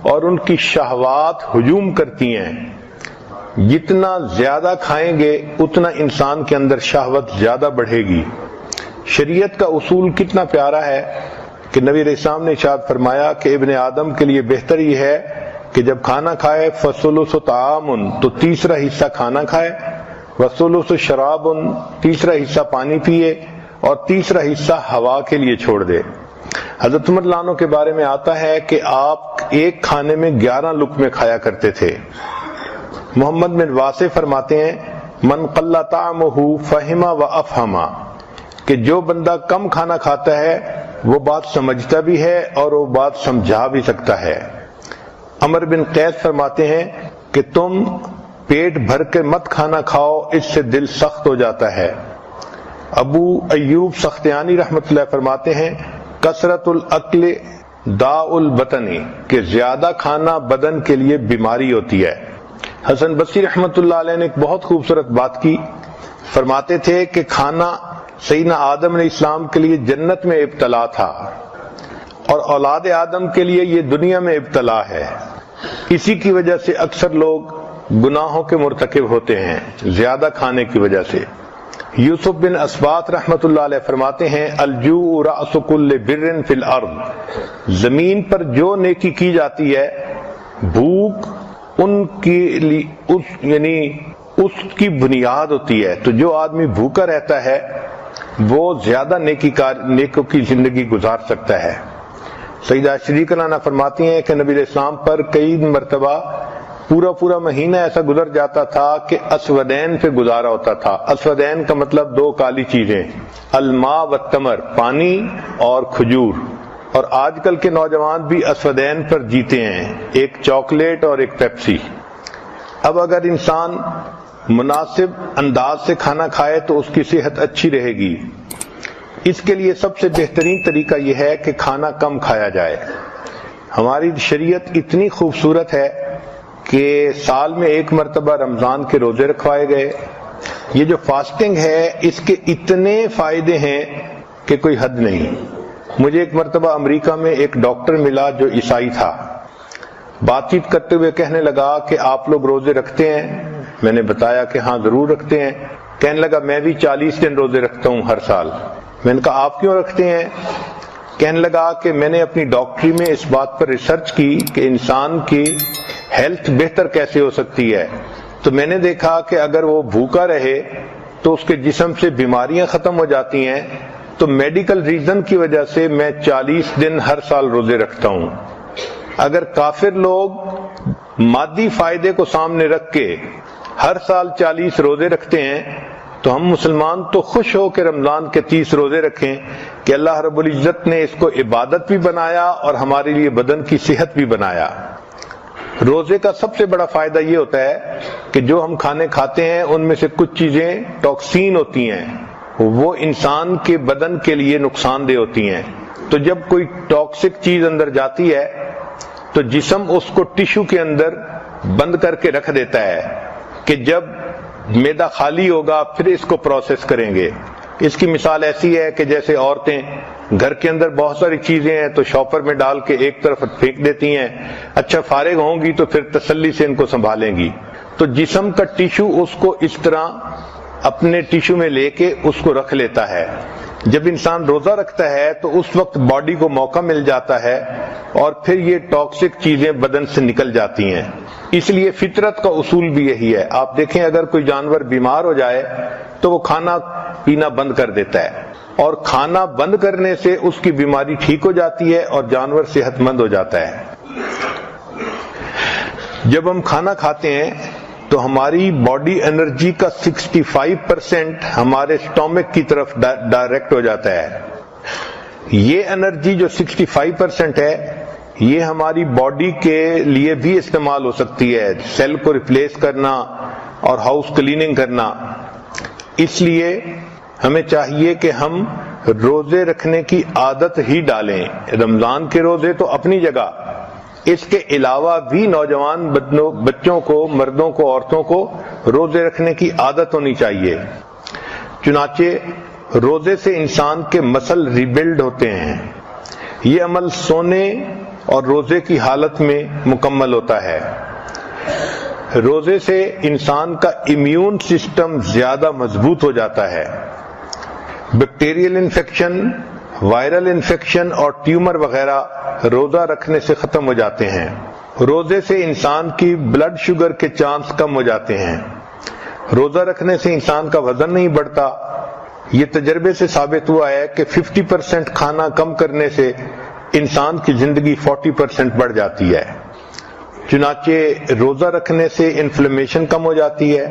اور ان کی شہوات ہجوم کرتی ہیں۔ جتنا زیادہ کھائیں گے اتنا انسان کے اندر شہوت زیادہ بڑھے گی۔ شریعت کا اصول کتنا پیارا ہے کہ نبی علیہ السلام نے ارشاد فرمایا کہ ابن آدم کے لیے بہتر یہ ہے کہ جب کھانا کھائے فَثُلُثُ طَعَامٌ، تو تیسرا حصہ کھانا کھائے، وَثُلُثُ شَرَابٌ، تیسرا حصہ پانی پیے، اور تیسرا حصہ ہوا کے لیے چھوڑ دے۔ حضرت عمر رضی اللہ عنہ کے بارے میں آتا ہے کہ آپ ایک کھانے میں 11 لقمے کھایا کرتے تھے۔ محمد بن واسع فرماتے ہیں من قل طعمہ فہم و افہم، کہ جو بندہ کم کھانا کھاتا ہے وہ بات سمجھتا بھی ہے اور وہ بات سمجھا بھی سکتا ہے۔ عمر بن قیس فرماتے ہیں کہ تم پیٹ بھر کے مت کھانا کھاؤ، اس سے دل سخت ہو جاتا ہے۔ ابو ایوب سختیانی رحمۃ اللہ فرماتے ہیں کثرت الاکل داء البطن، کہ زیادہ کھانا بدن کے لیے بیماری ہوتی ہے۔ حسن بصری رحمۃ اللہ علیہ نے ایک بہت خوبصورت بات کی، فرماتے تھے کہ کھانا سیدنا آدم علیہ السلام کے لیے جنت میں ابتلا تھا، اور اولاد آدم کے لیے یہ دنیا میں ابتلا ہے۔ اسی کی وجہ سے اکثر لوگ گناہوں کے مرتکب ہوتے ہیں، زیادہ کھانے کی وجہ سے۔ یوسف بن اسبات رحمۃ اللہ علیہ فرماتے ہیں الجوع رأس کل بر فی الارض، زمین پر جو نیکی کی جاتی ہے بھوک ان کی یعنی اس کی بنیاد ہوتی ہے، تو جو آدمی بھوکا رہتا ہے وہ زیادہ نیکوں کی زندگی گزار سکتا ہے۔ سیدہ صدیقہ عنہا فرماتی ہیں کہ نبی علیہ السلام پر کئی مرتبہ پورا مہینہ ایسا گزر جاتا تھا کہ اسودین پہ گزارا ہوتا تھا۔ اسودین کا مطلب 2 کالی چیزیں، الماء والتمر، پانی اور کھجور۔ اور آج کل کے نوجوان بھی اسودین پر جیتے ہیں، ایک چاکلیٹ اور ایک پیپسی۔ اب اگر انسان مناسب انداز سے کھانا کھائے تو اس کی صحت اچھی رہے گی۔ اس کے لیے سب سے بہترین طریقہ یہ ہے کہ کھانا کم کھایا جائے۔ ہماری شریعت اتنی خوبصورت ہے کہ سال میں 1 مرتبہ رمضان کے روزے رکھوائے گئے۔ یہ جو فاسٹنگ ہے اس کے اتنے فائدے ہیں کہ کوئی حد نہیں۔ مجھے ایک مرتبہ امریکہ میں ایک ڈاکٹر ملا جو عیسائی تھا، بات چیت کرتے ہوئے کہنے لگا کہ آپ لوگ روزے رکھتے ہیں؟ میں نے بتایا کہ ہاں ضرور رکھتے ہیں۔ کہنے لگا میں بھی 40 دن روزے رکھتا ہوں ہر سال۔ میں نے کہا آپ کیوں رکھتے ہیں؟ کہنے لگا کہ میں نے اپنی ڈاکٹری میں اس بات پر ریسرچ کی کہ انسان کی ہیلتھ بہتر کیسے ہو سکتی ہے، تو میں نے دیکھا کہ اگر وہ بھوکا رہے تو اس کے جسم سے بیماریاں ختم ہو جاتی ہیں، تو میڈیکل ریزن کی وجہ سے میں 40 دن ہر سال روزے رکھتا ہوں۔ اگر کافر لوگ مادی فائدے کو سامنے رکھ کے ہر سال 40 روزے رکھتے ہیں تو ہم مسلمان تو خوش ہو کے رمضان کے 30 روزے رکھیں کہ اللہ رب العزت نے اس کو عبادت بھی بنایا اور ہمارے لیے بدن کی صحت بھی بنایا۔ روزے کا سب سے بڑا فائدہ یہ ہوتا ہے کہ جو ہم کھانے کھاتے ہیں ان میں سے کچھ چیزیں ٹاکسین ہوتی ہیں، وہ انسان کے بدن کے لیے نقصان دہ ہوتی ہیں۔ تو جب کوئی ٹاکسک چیز اندر جاتی ہے تو جسم اس کو ٹیشو کے اندر بند کر کے رکھ دیتا ہے کہ جب معدہ خالی ہوگا پھر اس کو پروسیس کریں گے۔ اس کی مثال ایسی ہے کہ جیسے عورتیں گھر کے اندر بہت ساری چیزیں ہیں تو شاپر میں ڈال کے ایک طرف پھینک دیتی ہیں، اچھا فارغ ہوں گی تو پھر تسلی سے ان کو سنبھالیں گی۔ تو جسم کا ٹیشو اس کو اس طرح اپنے ٹیشو میں لے کے اس کو رکھ لیتا ہے۔ جب انسان روزہ رکھتا ہے تو اس وقت باڈی کو موقع مل جاتا ہے اور پھر یہ ٹاکسک چیزیں بدن سے نکل جاتی ہیں۔ اس لیے فطرت کا اصول بھی یہی ہے۔ آپ دیکھیں اگر کوئی جانور بیمار ہو جائے تو وہ کھانا پینا بند کر دیتا ہے، اور کھانا بند کرنے سے اس کی بیماری ٹھیک ہو جاتی ہے اور جانور صحت مند ہو جاتا ہے۔ جب ہم کھانا کھاتے ہیں تو ہماری باڈی انرجی کا 65% ہمارے اسٹومک کی طرف ڈائریکٹ ہو جاتا ہے. یہ انرجی جو 65% ہے یہ ہماری باڈی کے لیے بھی استعمال ہو سکتی ہے، سیل کو ریپلیس کرنا اور ہاؤس کلیننگ کرنا. اس لیے ہمیں چاہیے کہ ہم روزے رکھنے کی عادت ہی ڈالیں. رمضان کے روزے تو اپنی جگہ، اس کے علاوہ بھی نوجوان بچوں کو، مردوں کو، عورتوں کو روزے رکھنے کی عادت ہونی چاہیے. چنانچہ روزے سے انسان کے مسل ریبلڈ ہوتے ہیں. یہ عمل سونے اور روزے کی حالت میں مکمل ہوتا ہے. روزے سے انسان کا امیون سسٹم زیادہ مضبوط ہو جاتا ہے. بیکٹیریل انفیکشن، وائرل انفیکشن اور ٹیومر وغیرہ روزہ رکھنے سے ختم ہو جاتے ہیں. روزے سے انسان کی بلڈ شوگر کے چانس کم ہو جاتے ہیں. روزہ رکھنے سے انسان کا وزن نہیں بڑھتا. یہ تجربے سے ثابت ہوا ہے کہ 50% کھانا کم کرنے سے انسان کی زندگی 40% بڑھ جاتی ہے. چنانچہ روزہ رکھنے سے انفلیمیشن کم ہو جاتی ہے،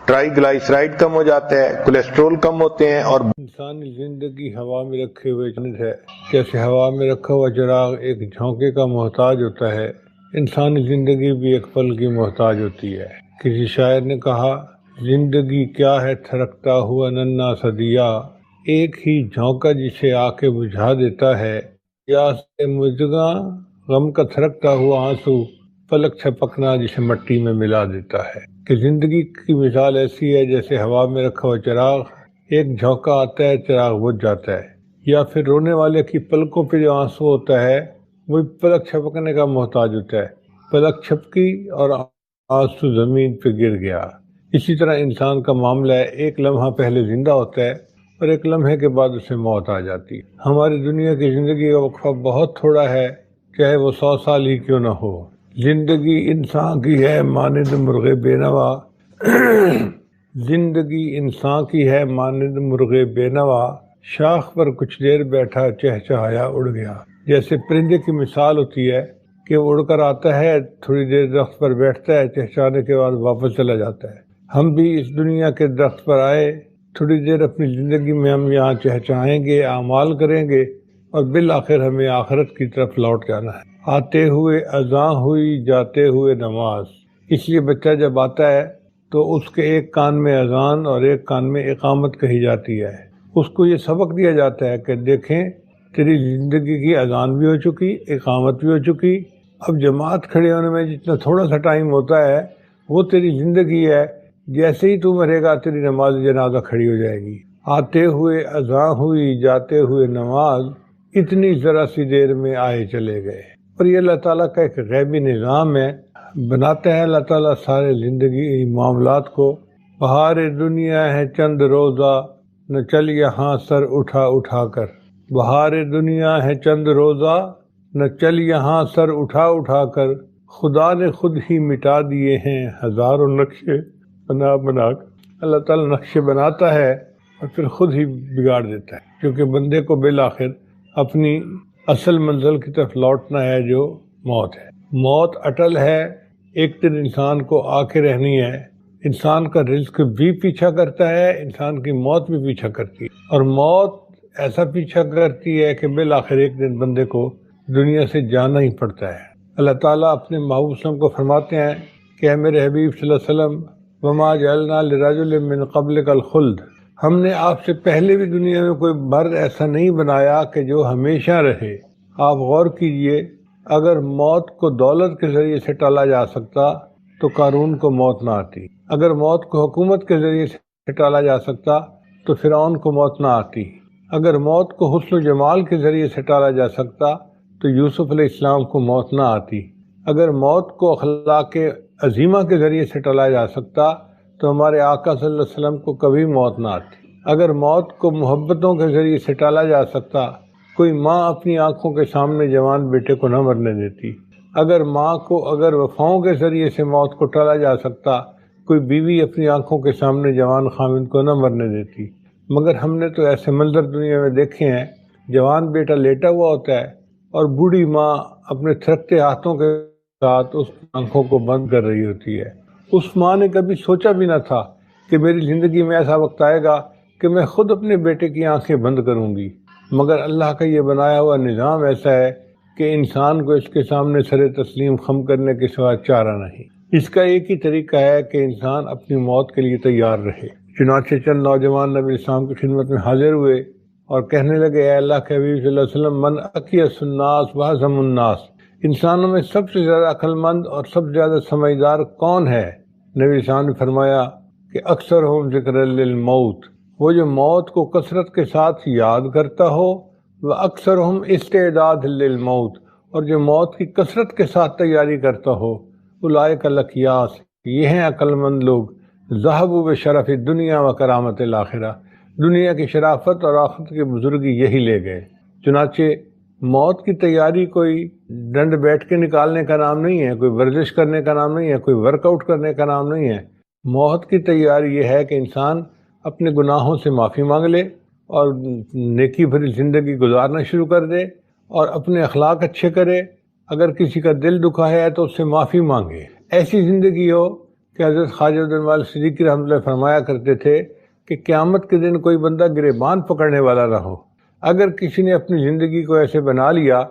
ٹرائی گلائسرائڈ کم ہو جاتا ہے، کولیسٹرول کم ہوتے ہیں اور انسانی زندگی ہوا میں رکھے ہوئے ہے. جیسے ہوا میں رکھا ہوا چراغ ایک جھونکے کا محتاج ہوتا ہے، انسانی زندگی بھی ایک پل کی محتاج ہوتی ہے. کسی شاعر نے کہا، زندگی کیا ہے تھرکتا ہوا ننھا سا دیا، ایک ہی جھونکا جسے آ کے بجھا دیتا ہے. یا سے مژگاں غم کا تھرکتا ہوا آنسو، پلک چھپکنا جسے مٹی میں ملا دیتا ہے. کہ زندگی کی مثال ایسی ہے جیسے ہوا میں رکھا ہوا چراغ، ایک جھونکا آتا ہے چراغ بجھ جاتا ہے. یا پھر رونے والے کی پلکوں پہ جو آنسو ہوتا ہے وہی پلک چھپکنے کا محتاج ہوتا ہے. پلک چھپکی اور آنسو زمین پہ گر گیا. اسی طرح انسان کا معاملہ ہے، ایک لمحہ پہلے زندہ ہوتا ہے اور ایک لمحے کے بعد اسے موت آ جاتی ہے. ہماری دنیا کی زندگی کا وقفہ بہت تھوڑا ہے، چاہے وہ 100 سال ہی کیوں نہ ہو. زندگی انسان کی ہے مانند مرغ بے نوا زندگی انسان کی ہے مانند مرغ بے نوا، شاخ پر کچھ دیر بیٹھا چہچہایا اڑ گیا. جیسے پرندے کی مثال ہوتی ہے کہ وہ اڑ کر آتا ہے، تھوڑی دیر درخت پر بیٹھتا ہے، چہچہانے کے بعد واپس چلا جاتا ہے. ہم بھی اس دنیا کے درخت پر آئے، تھوڑی دیر اپنی زندگی میں ہم یہاں چہچہائیں گے، اعمال کریں گے اور بالآخر ہمیں آخرت کی طرف لوٹ جانا ہے. آتے ہوئے اذاں ہوئی، جاتے ہوئے نماز. اس لیے بچہ جب آتا ہے تو اس کے ایک کان میں اذان اور ایک کان میں اقامت کہی جاتی ہے. اس کو یہ سبق دیا جاتا ہے کہ دیکھیں تیری زندگی کی اذان بھی ہو چکی، اقامت بھی ہو چکی، اب جماعت کھڑے ہونے میں جتنا تھوڑا سا ٹائم ہوتا ہے وہ تیری زندگی ہے. جیسے ہی تو مرے گا تیری نماز جنازہ کھڑی ہو جائے گی. آتے ہوئے اذاں ہوئی، جاتے ہوئے نماز، اتنی ذرا سی دیر میں آئے چلے گئے. اور یہ اللہ تعالیٰ کا ایک غیبی نظام ہے، بناتا ہے اللہ تعالیٰ سارے زندگی معاملات کو. بہار دنیا ہے چند روزہ، نہ چل یہاں سر اٹھا اٹھا کر. بہار دنیا ہے چند روزہ، نہ چل یہاں سر اٹھا اٹھا کر. خدا نے خود ہی مٹا دیے ہیں ہزاروں نقشے بنا بنا کر. اللہ تعالیٰ نقشے بناتا ہے اور پھر خود ہی بگاڑ دیتا ہے، کیونکہ بندے کو بالآخر اپنی اصل منزل کی طرف لوٹنا ہے جو موت ہے. موت اٹل ہے، ایک دن انسان کو آ کے رہنی ہے. انسان کا رزق بھی پیچھا کرتا ہے، انسان کی موت بھی پیچھا کرتی ہے، اور موت ایسا پیچھا کرتی ہے کہ بالآخر ایک دن بندے کو دنیا سے جانا ہی پڑتا ہے. اللہ تعالیٰ اپنے محبوب صلی اللہ علیہ وسلم کو فرماتے ہیں کہ اے میرے حبیب صلی اللہ علیہ وسلم، وما جعلنا لرجل من قبلک الخلد، ہم نے آپ سے پہلے بھی دنیا میں کوئی مرد ایسا نہیں بنایا کہ جو ہمیشہ رہے. آپ غور کیجئے، اگر موت کو دولت کے ذریعے سے ٹالا جا سکتا تو قارون کو موت نہ آتی. اگر موت کو حکومت کے ذریعے سے ٹالا جا سکتا تو فرعون کو موت نہ آتی. اگر موت کو حسن و جمال کے ذریعے سے ٹالا جا سکتا تو یوسف علیہ السلام کو موت نہ آتی. اگر موت کو اخلاق عظیمہ کے ذریعے سے ٹالا جا سکتا تو ہمارے آقا صلی اللہ علیہ وسلم کو کبھی موت نہ آتی. اگر موت کو محبتوں کے ذریعے سے ٹالا جا سکتا، کوئی ماں اپنی آنکھوں کے سامنے جوان بیٹے کو نہ مرنے دیتی. اگر ماں کو اگر وفاؤں کے ذریعے سے موت کو ٹالا جا سکتا، کوئی بیوی اپنی آنکھوں کے سامنے جوان خاوند کو نہ مرنے دیتی. مگر ہم نے تو ایسے منظر دنیا میں دیکھے ہیں، جوان بیٹا لیٹا ہوا ہوتا ہے اور بوڑھی ماں اپنے تھرکتے ہاتھوں کے ساتھ اس کی آنکھوں کو بند کر رہی ہوتی ہے۔ اس ماں نے کبھی سوچا بھی نہ تھا کہ میری زندگی میں ایسا وقت آئے گا کہ میں خود اپنے بیٹے کی آنکھیں بند کروں گی، مگر اللہ کا یہ بنایا ہوا نظام ایسا ہے کہ انسان کو اس کے سامنے سر تسلیم خم کرنے کے سوا چارہ نہیں۔ اس کا ایک ہی طریقہ ہے کہ انسان اپنی موت کے لیے تیار رہے۔ چنانچہ چند نوجوان نبی اسلام کی خدمت میں حاضر ہوئے اور کہنے لگے، اے اللہ کے حبیب صلی اللہ علیہ وسلم، من اکیس الناس وحزم الناس، انسانوں میں سب سے زیادہ عقل مند اور سب سے زیادہ سمجھدار کون ہے؟ نبی اسلام نے فرمایا کہ اکثرہم ذکر للموت، وہ جو موت کو کثرت کے ساتھ یاد کرتا ہو، وہ اکثرہم استعداد للموت، اور جو موت کی کثرت کے ساتھ تیاری کرتا ہو، اولئک الاکیاس، یہ ہیں عقل مند لوگ، ذہبوا بشرف الدنیا و کرامت الآخرہ، دنیا کی شرافت اور آخرت کی بزرگی یہی لے گئے۔ چنانچہ موت کی تیاری کوئی ڈنڈ بیٹھ کے نکالنے کا نام نہیں ہے، کوئی ورزش کرنے کا نام نہیں ہے، کوئی ورک آؤٹ کرنے کا نام نہیں ہے۔ موت کی تیاری یہ ہے کہ انسان اپنے گناہوں سے معافی مانگ لے اور نیکی بھری زندگی گزارنا شروع کر دے اور اپنے اخلاق اچھے کرے۔ اگر کسی کا دل دکھا ہے تو اس سے معافی مانگے۔ ایسی زندگی ہو کہ حضرت خواجہ عبدالمجید والا صدیقی رحمۃ اللہ فرمایا کرتے تھے کہ قیامت کے دن کوئی بندہ گریبان پکڑنے والا نہ ہو۔ اگر کسی نے اپنی زندگی کو ایسے بنا لیا،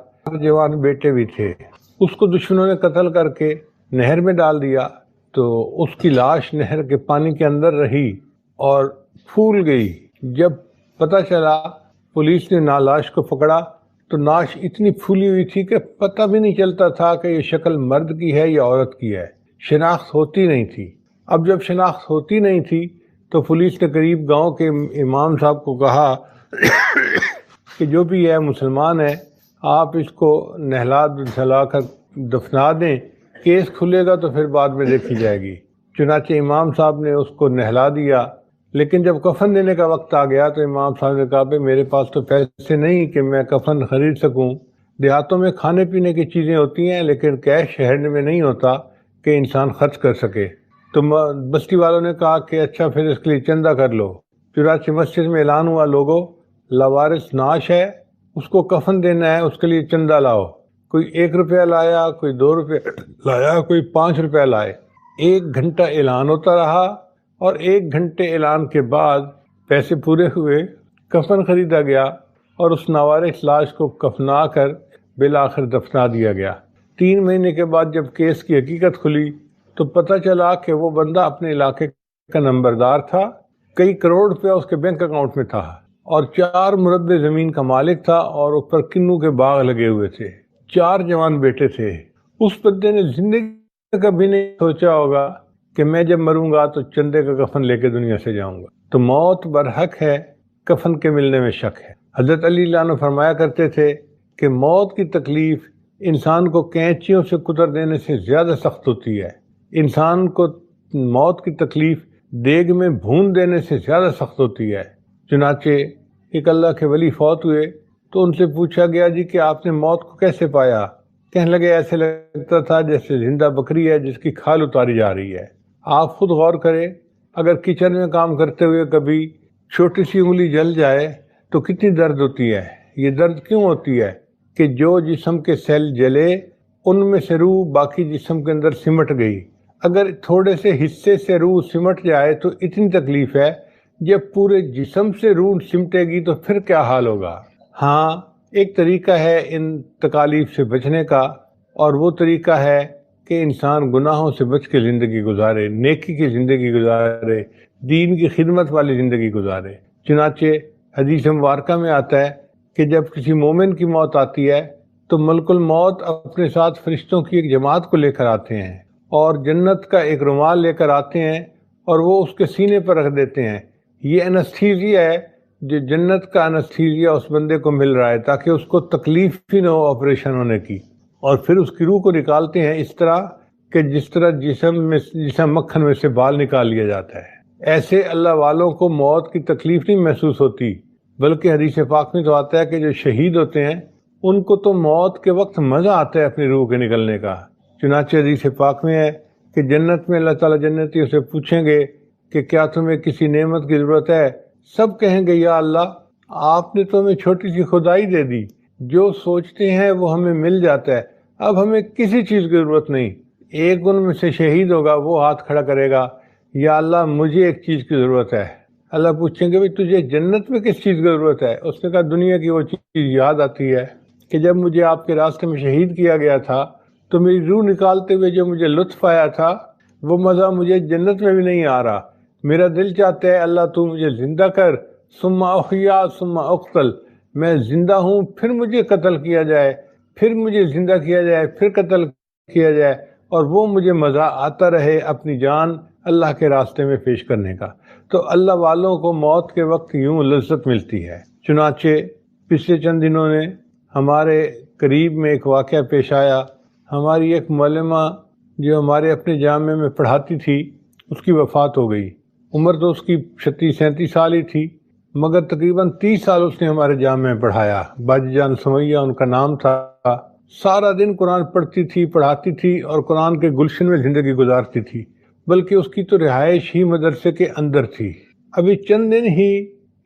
جوان بیٹے بھی تھے، اس کو دشمنوں نے قتل کر کے نہر میں ڈال دیا تو اس کی لاش نہر کے پانی کے اندر رہی اور پھول گئی۔ جب پتہ چلا، پولیس نے لاش کو پکڑا تو لاش اتنی پھولی ہوئی تھی کہ پتہ بھی نہیں چلتا تھا کہ یہ شکل مرد کی ہے یا عورت کی ہے، شناخت ہوتی نہیں تھی۔ اب جب شناخت ہوتی نہیں تھی تو پولیس نے قریب گاؤں کے امام صاحب کو کہا کہ جو بھی ہے مسلمان ہے، آپ اس کو نہلا دھلا کر دفنا دیں، کیس کھلے گا تو پھر بعد میں دیکھی جائے گی۔ چنانچہ امام صاحب نے اس کو نہلا دیا، لیکن جب کفن دینے کا وقت آ گیا تو امام صاحب نے کہا کہ میرے پاس تو پیسے نہیں کہ میں کفن خرید سکوں۔ دیہاتوں میں کھانے پینے کی چیزیں ہوتی ہیں لیکن کیش شہر میں نہیں ہوتا کہ انسان خرچ کر سکے۔ تو بستی والوں نے کہا کہ اچھا پھر اس کے لیے چندہ کر لو۔ چنانچہ مسجد میں اعلان ہوا، لوگوں، لاوارث نعش ہے، اس کو کفن دینا ہے، اس کے لیے چندہ لاؤ۔ کوئی 1 روپیہ لایا، کوئی 2 روپے لایا، کوئی 5 روپے لائے۔ 1 گھنٹہ اعلان ہوتا رہا اور 1 گھنٹے اعلان کے بعد پیسے پورے ہوئے، کفن خریدا گیا اور اس ناوارث لاش کو کفنا کر بالآخر دفنا دیا گیا۔ 3 مہینے کے بعد جب کیس کی حقیقت کھلی تو پتہ چلا کہ وہ بندہ اپنے علاقے کا نمبردار تھا، کئی کروڑ روپیہ اس کے بینک اکاؤنٹ میں تھا اور 4 مربع زمین کا مالک تھا اور اوپر کنوں کے باغ لگے ہوئے تھے، 4 جوان بیٹے تھے۔ اس بندے نے زندگی میں کبھی نہیں سوچا ہوگا کہ میں جب مروں گا تو چندے کا کفن لے کے دنیا سے جاؤں گا۔ تو موت برحق ہے، کفن کے ملنے میں شک ہے۔ حضرت علی اللہ عنہ فرمایا کرتے تھے کہ موت کی تکلیف انسان کو کینچیوں سے کتر دینے سے زیادہ سخت ہوتی ہے، انسان کو موت کی تکلیف دیگ میں بھون دینے سے زیادہ سخت ہوتی ہے۔ چنانچہ ایک اللہ کے ولی فوت ہوئے تو ان سے پوچھا گیا، جی کہ آپ نے موت کو کیسے پایا؟ کہنے لگے، ایسے لگتا تھا جیسے زندہ بکری ہے جس کی کھال اتاری جا رہی ہے۔ آپ خود غور کریں، اگر کچن میں کام کرتے ہوئے کبھی چھوٹی سی انگلی جل جائے تو کتنی درد ہوتی ہے۔ یہ درد کیوں ہوتی ہے؟ کہ جو جسم کے سیل جلے ان میں سے روح باقی جسم کے اندر سمٹ گئی۔ اگر تھوڑے سے حصے سے روح سمٹ جائے تو اتنی تکلیف ہے، جب پورے جسم سے روح سمٹے گی تو پھر کیا حال ہوگا؟ ہاں، ایک طریقہ ہے ان تکالیف سے بچنے کا، اور وہ طریقہ ہے کہ انسان گناہوں سے بچ کے زندگی گزارے، نیکی کی زندگی گزارے، دین کی خدمت والی زندگی گزارے۔ چنانچہ حدیث مبارکہ میں آتا ہے کہ جب کسی مومن کی موت آتی ہے تو ملک الموت اپنے ساتھ فرشتوں کی ایک جماعت کو لے کر آتے ہیں اور جنت کا ایک رومال لے کر آتے ہیں اور وہ اس کے سینے پر رکھ دیتے ہیں۔ یہ انستھیزیا ہے، جو جنت کا انستھیزیا اس بندے کو مل رہا ہے تاکہ اس کو تکلیف ہی نہ ہو آپریشن ہونے کی، اور پھر اس کی روح کو نکالتے ہیں اس طرح کہ جس طرح جسم مکھن میں سے بال نکال لیا جاتا ہے۔ ایسے اللہ والوں کو موت کی تکلیف نہیں محسوس ہوتی، بلکہ حدیث پاک میں تو آتا ہے کہ جو شہید ہوتے ہیں ان کو تو موت کے وقت مزہ آتا ہے اپنی روح کے نکلنے کا۔ چنانچہ حدیث پاک میں ہے کہ جنت میں اللہ تعالیٰ جنتیوں سے پوچھیں گے کہ کیا تمہیں کسی نعمت کی ضرورت ہے؟ سب کہیں گے، یا اللہ، آپ نے تو ہمیں چھوٹی سی خدائی دے دی، جو سوچتے ہیں وہ ہمیں مل جاتا ہے، اب ہمیں کسی چیز کی ضرورت نہیں. ایک ان میں سے شہید ہوگا، وہ ہاتھ کھڑا کرے گا، یا اللہ مجھے ایک چیز کی ضرورت ہے. اللہ پوچھیں گے بھائی تجھے جنت میں کس چیز کی ضرورت ہے؟ اس نے کہا دنیا کی وہ چیز یاد آتی ہے کہ جب مجھے آپ کے راستے میں شہید کیا گیا تھا تو میری روح نکالتے ہوئے جو مجھے لطف آیا تھا وہ مزہ مجھے جنت میں بھی نہیں آ رہا. میرا دل چاہتا ہے اللہ تو مجھے زندہ کر، ثم احیا ثم اقتل، میں زندہ ہوں پھر مجھے قتل کیا جائے، پھر مجھے زندہ کیا جائے، پھر قتل کیا جائے، اور وہ مجھے مزہ آتا رہے اپنی جان اللہ کے راستے میں پیش کرنے کا. تو اللہ والوں کو موت کے وقت یوں لذت ملتی ہے. چنانچہ پچھلے چند دنوں نے ہمارے قریب میں ایک واقعہ پیش آیا. ہماری ایک معلمہ جو ہمارے اپنے جامعہ میں پڑھاتی تھی اس کی وفات ہو گئی. عمر تو اس کی 36-37 سال ہی تھی، مگر تقریباً 30 سال اس نے ہمارے جامعہ میں پڑھایا. باجی جان سمیہ ان کا نام تھا. سارا دن قرآن پڑھتی تھی، پڑھاتی تھی اور قرآن کے گلشن میں زندگی گزارتی تھی، بلکہ اس کی تو رہائش ہی مدرسے کے اندر تھی. ابھی چند دن ہی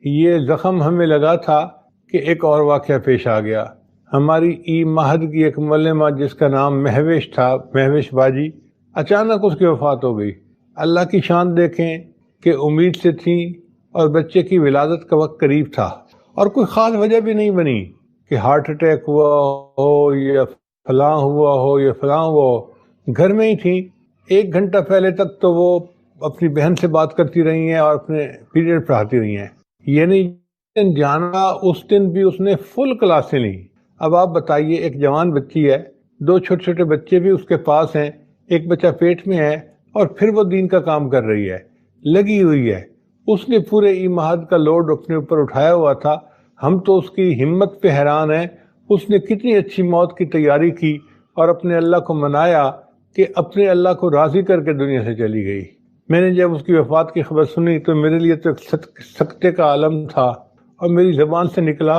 یہ زخم ہمیں لگا تھا کہ ایک اور واقعہ پیش آ گیا. ہماری ای مہد کی ایک معلمہ جس کا نام مہوش تھا، مہوش باجی، اچانک اس کی وفات ہو گئی. اللہ کی شان دیکھیں کہ امید سے تھیں اور بچے کی ولادت کا وقت قریب تھا، اور کوئی خاص وجہ بھی نہیں بنی کہ ہارٹ اٹیک ہوا ہو یا فلاں ہوا ہو یا فلاں ہوا ہو. گھر میں ہی تھیں. 1 گھنٹہ پہلے تک تو وہ اپنی بہن سے بات کرتی رہی ہیں اور اپنے پیریڈ پڑھاتی رہی ہیں. یعنی جانا اس دن بھی اس نے فل کلاسیں لیں. اب آپ بتائیے، ایک جوان بچی ہے، 2 چھوٹے چھوٹے بچے بھی اس کے پاس ہیں، ایک بچہ پیٹ میں ہے، اور پھر وہ دین کا کام کر رہی ہے، لگی ہوئی ہے. اس نے پورے ایمہد کا لوڈ اپنے اوپر اٹھایا ہوا تھا. ہم تو اس کی ہمت پہ حیران ہیں. اس نے کتنی اچھی موت کی تیاری کی اور اپنے اللہ کو منایا کہ اپنے اللہ کو راضی کر کے دنیا سے چلی گئی. میں نے جب اس کی وفات کی خبر سنی تو میرے لیے تو ایک سکتے کا عالم تھا، اور میری زبان سے نکلا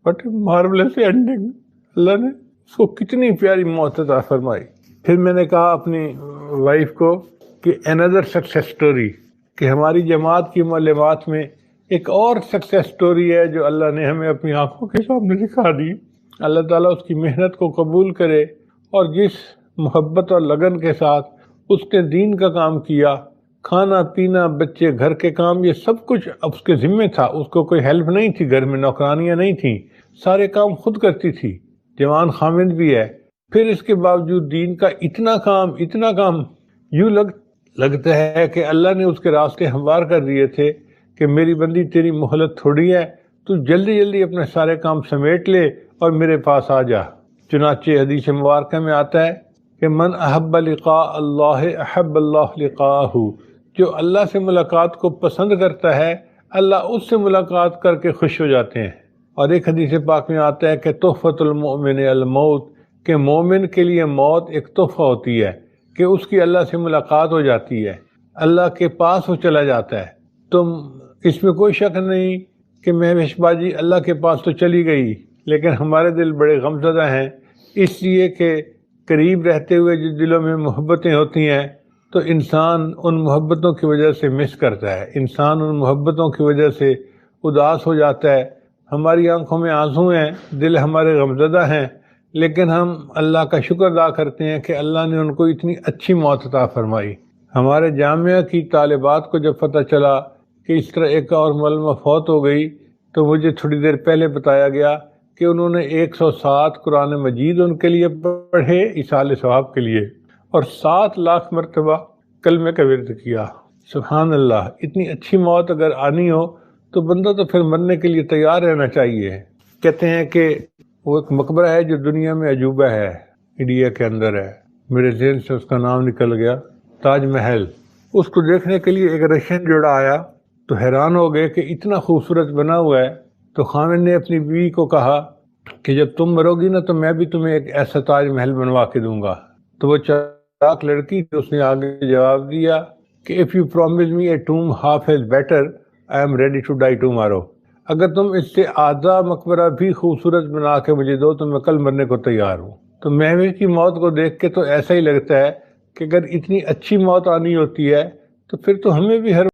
بٹ مارولس اینڈنگ. اللہ نے اس کو کتنی پیاری موت عطا فرمائی. پھر میں نے کہا اپنی وائف کو کہ another success story، کہ ہماری جماعت کی معلمات میں ایک اور سکسیس سٹوری ہے جو اللہ نے ہمیں اپنی آنکھوں کے سامنے دکھا دی. اللہ تعالیٰ اس کی محنت کو قبول کرے، اور جس محبت اور لگن کے ساتھ اس نے دین کا کام کیا، کھانا پینا، بچے، گھر کے کام، یہ سب کچھ اس کے ذمے تھا. اس کو کوئی ہیلپ نہیں تھی، گھر میں نوکرانیاں نہیں تھیں، سارے کام خود کرتی تھی. جوان خامد بھی ہے، پھر اس کے باوجود دین کا اتنا کام یوں لگتا ہے کہ اللہ نے اس کے راستے ہموار کر دیے تھے کہ میری بندی تیری مہلت تھوڑی ہے، تو جلدی جلدی اپنے سارے کام سمیٹ لے اور میرے پاس آ جا. چنانچہ حدیث مبارکہ میں آتا ہے کہ من احب لقاء اللہ احب اللہ لقاءہ، جو اللہ سے ملاقات کو پسند کرتا ہے اللہ اس سے ملاقات کر کے خوش ہو جاتے ہیں. اور ایک حدیث پاک میں آتا ہے کہ تحفۃ المؤمن الموت، کہ مومن کے لیے موت ایک تحفہ ہوتی ہے کہ اس کی اللہ سے ملاقات ہو جاتی ہے، اللہ کے پاس وہ چلا جاتا ہے. تم اس میں کوئی شک نہیں کہ مہوش باجی اللہ کے پاس تو چلی گئی، لیکن ہمارے دل بڑے غمزدہ ہیں، اس لیے کہ قریب رہتے ہوئے جو دلوں میں محبتیں ہوتی ہیں تو انسان ان محبتوں کی وجہ سے مس کرتا ہے، انسان ان محبتوں کی وجہ سے اداس ہو جاتا ہے. ہماری آنکھوں میں آنسو ہیں، دل ہمارے غمزدہ ہیں، لیکن ہم اللہ کا شکر ادا کرتے ہیں کہ اللہ نے ان کو اتنی اچھی موت عطا فرمائی. ہمارے جامعہ کی طالبات کو جب پتہ چلا کہ اس طرح ایک اور معلمہ فوت ہو گئی تو مجھے تھوڑی دیر پہلے بتایا گیا کہ انہوں نے 107 قرآن مجید ان کے لیے پڑھے ایصال ثواب کے لیے، اور 7 لاکھ مرتبہ کلمے کا ورد کیا. سبحان اللہ. اتنی اچھی موت اگر آنی ہو تو بندہ تو پھر مرنے کے لیے تیار رہنا چاہیے. کہتے ہیں کہ وہ ایک مقبرہ ہے جو دنیا میں عجوبہ ہے، انڈیا کے اندر ہے، میرے ذہن سے اس کا نام نکل گیا، تاج محل. اس کو دیکھنے کے لیے ایک رشین جوڑا آیا تو حیران ہو گئے کہ اتنا خوبصورت بنا ہوا ہے. تو خامد نے اپنی بیوی کو کہا کہ جب تم مرو گی نا تو میں بھی تمہیں ایک ایسا تاج محل بنوا کے دوں گا. تو وہ چالاک لڑکی تھی، اس نے آگے جواب دیا کہ if you promise me a tomb half as better, I am ready to die tomorrow. اگر تم اس سے آدھا مقبرہ بھی خوبصورت بنا کے مجھے دو تو میں کل مرنے کو تیار ہوں. تو مہوش کی موت کو دیکھ کے تو ایسا ہی لگتا ہے کہ اگر اتنی اچھی موت آنی ہوتی ہے تو پھر تو ہمیں بھی ہر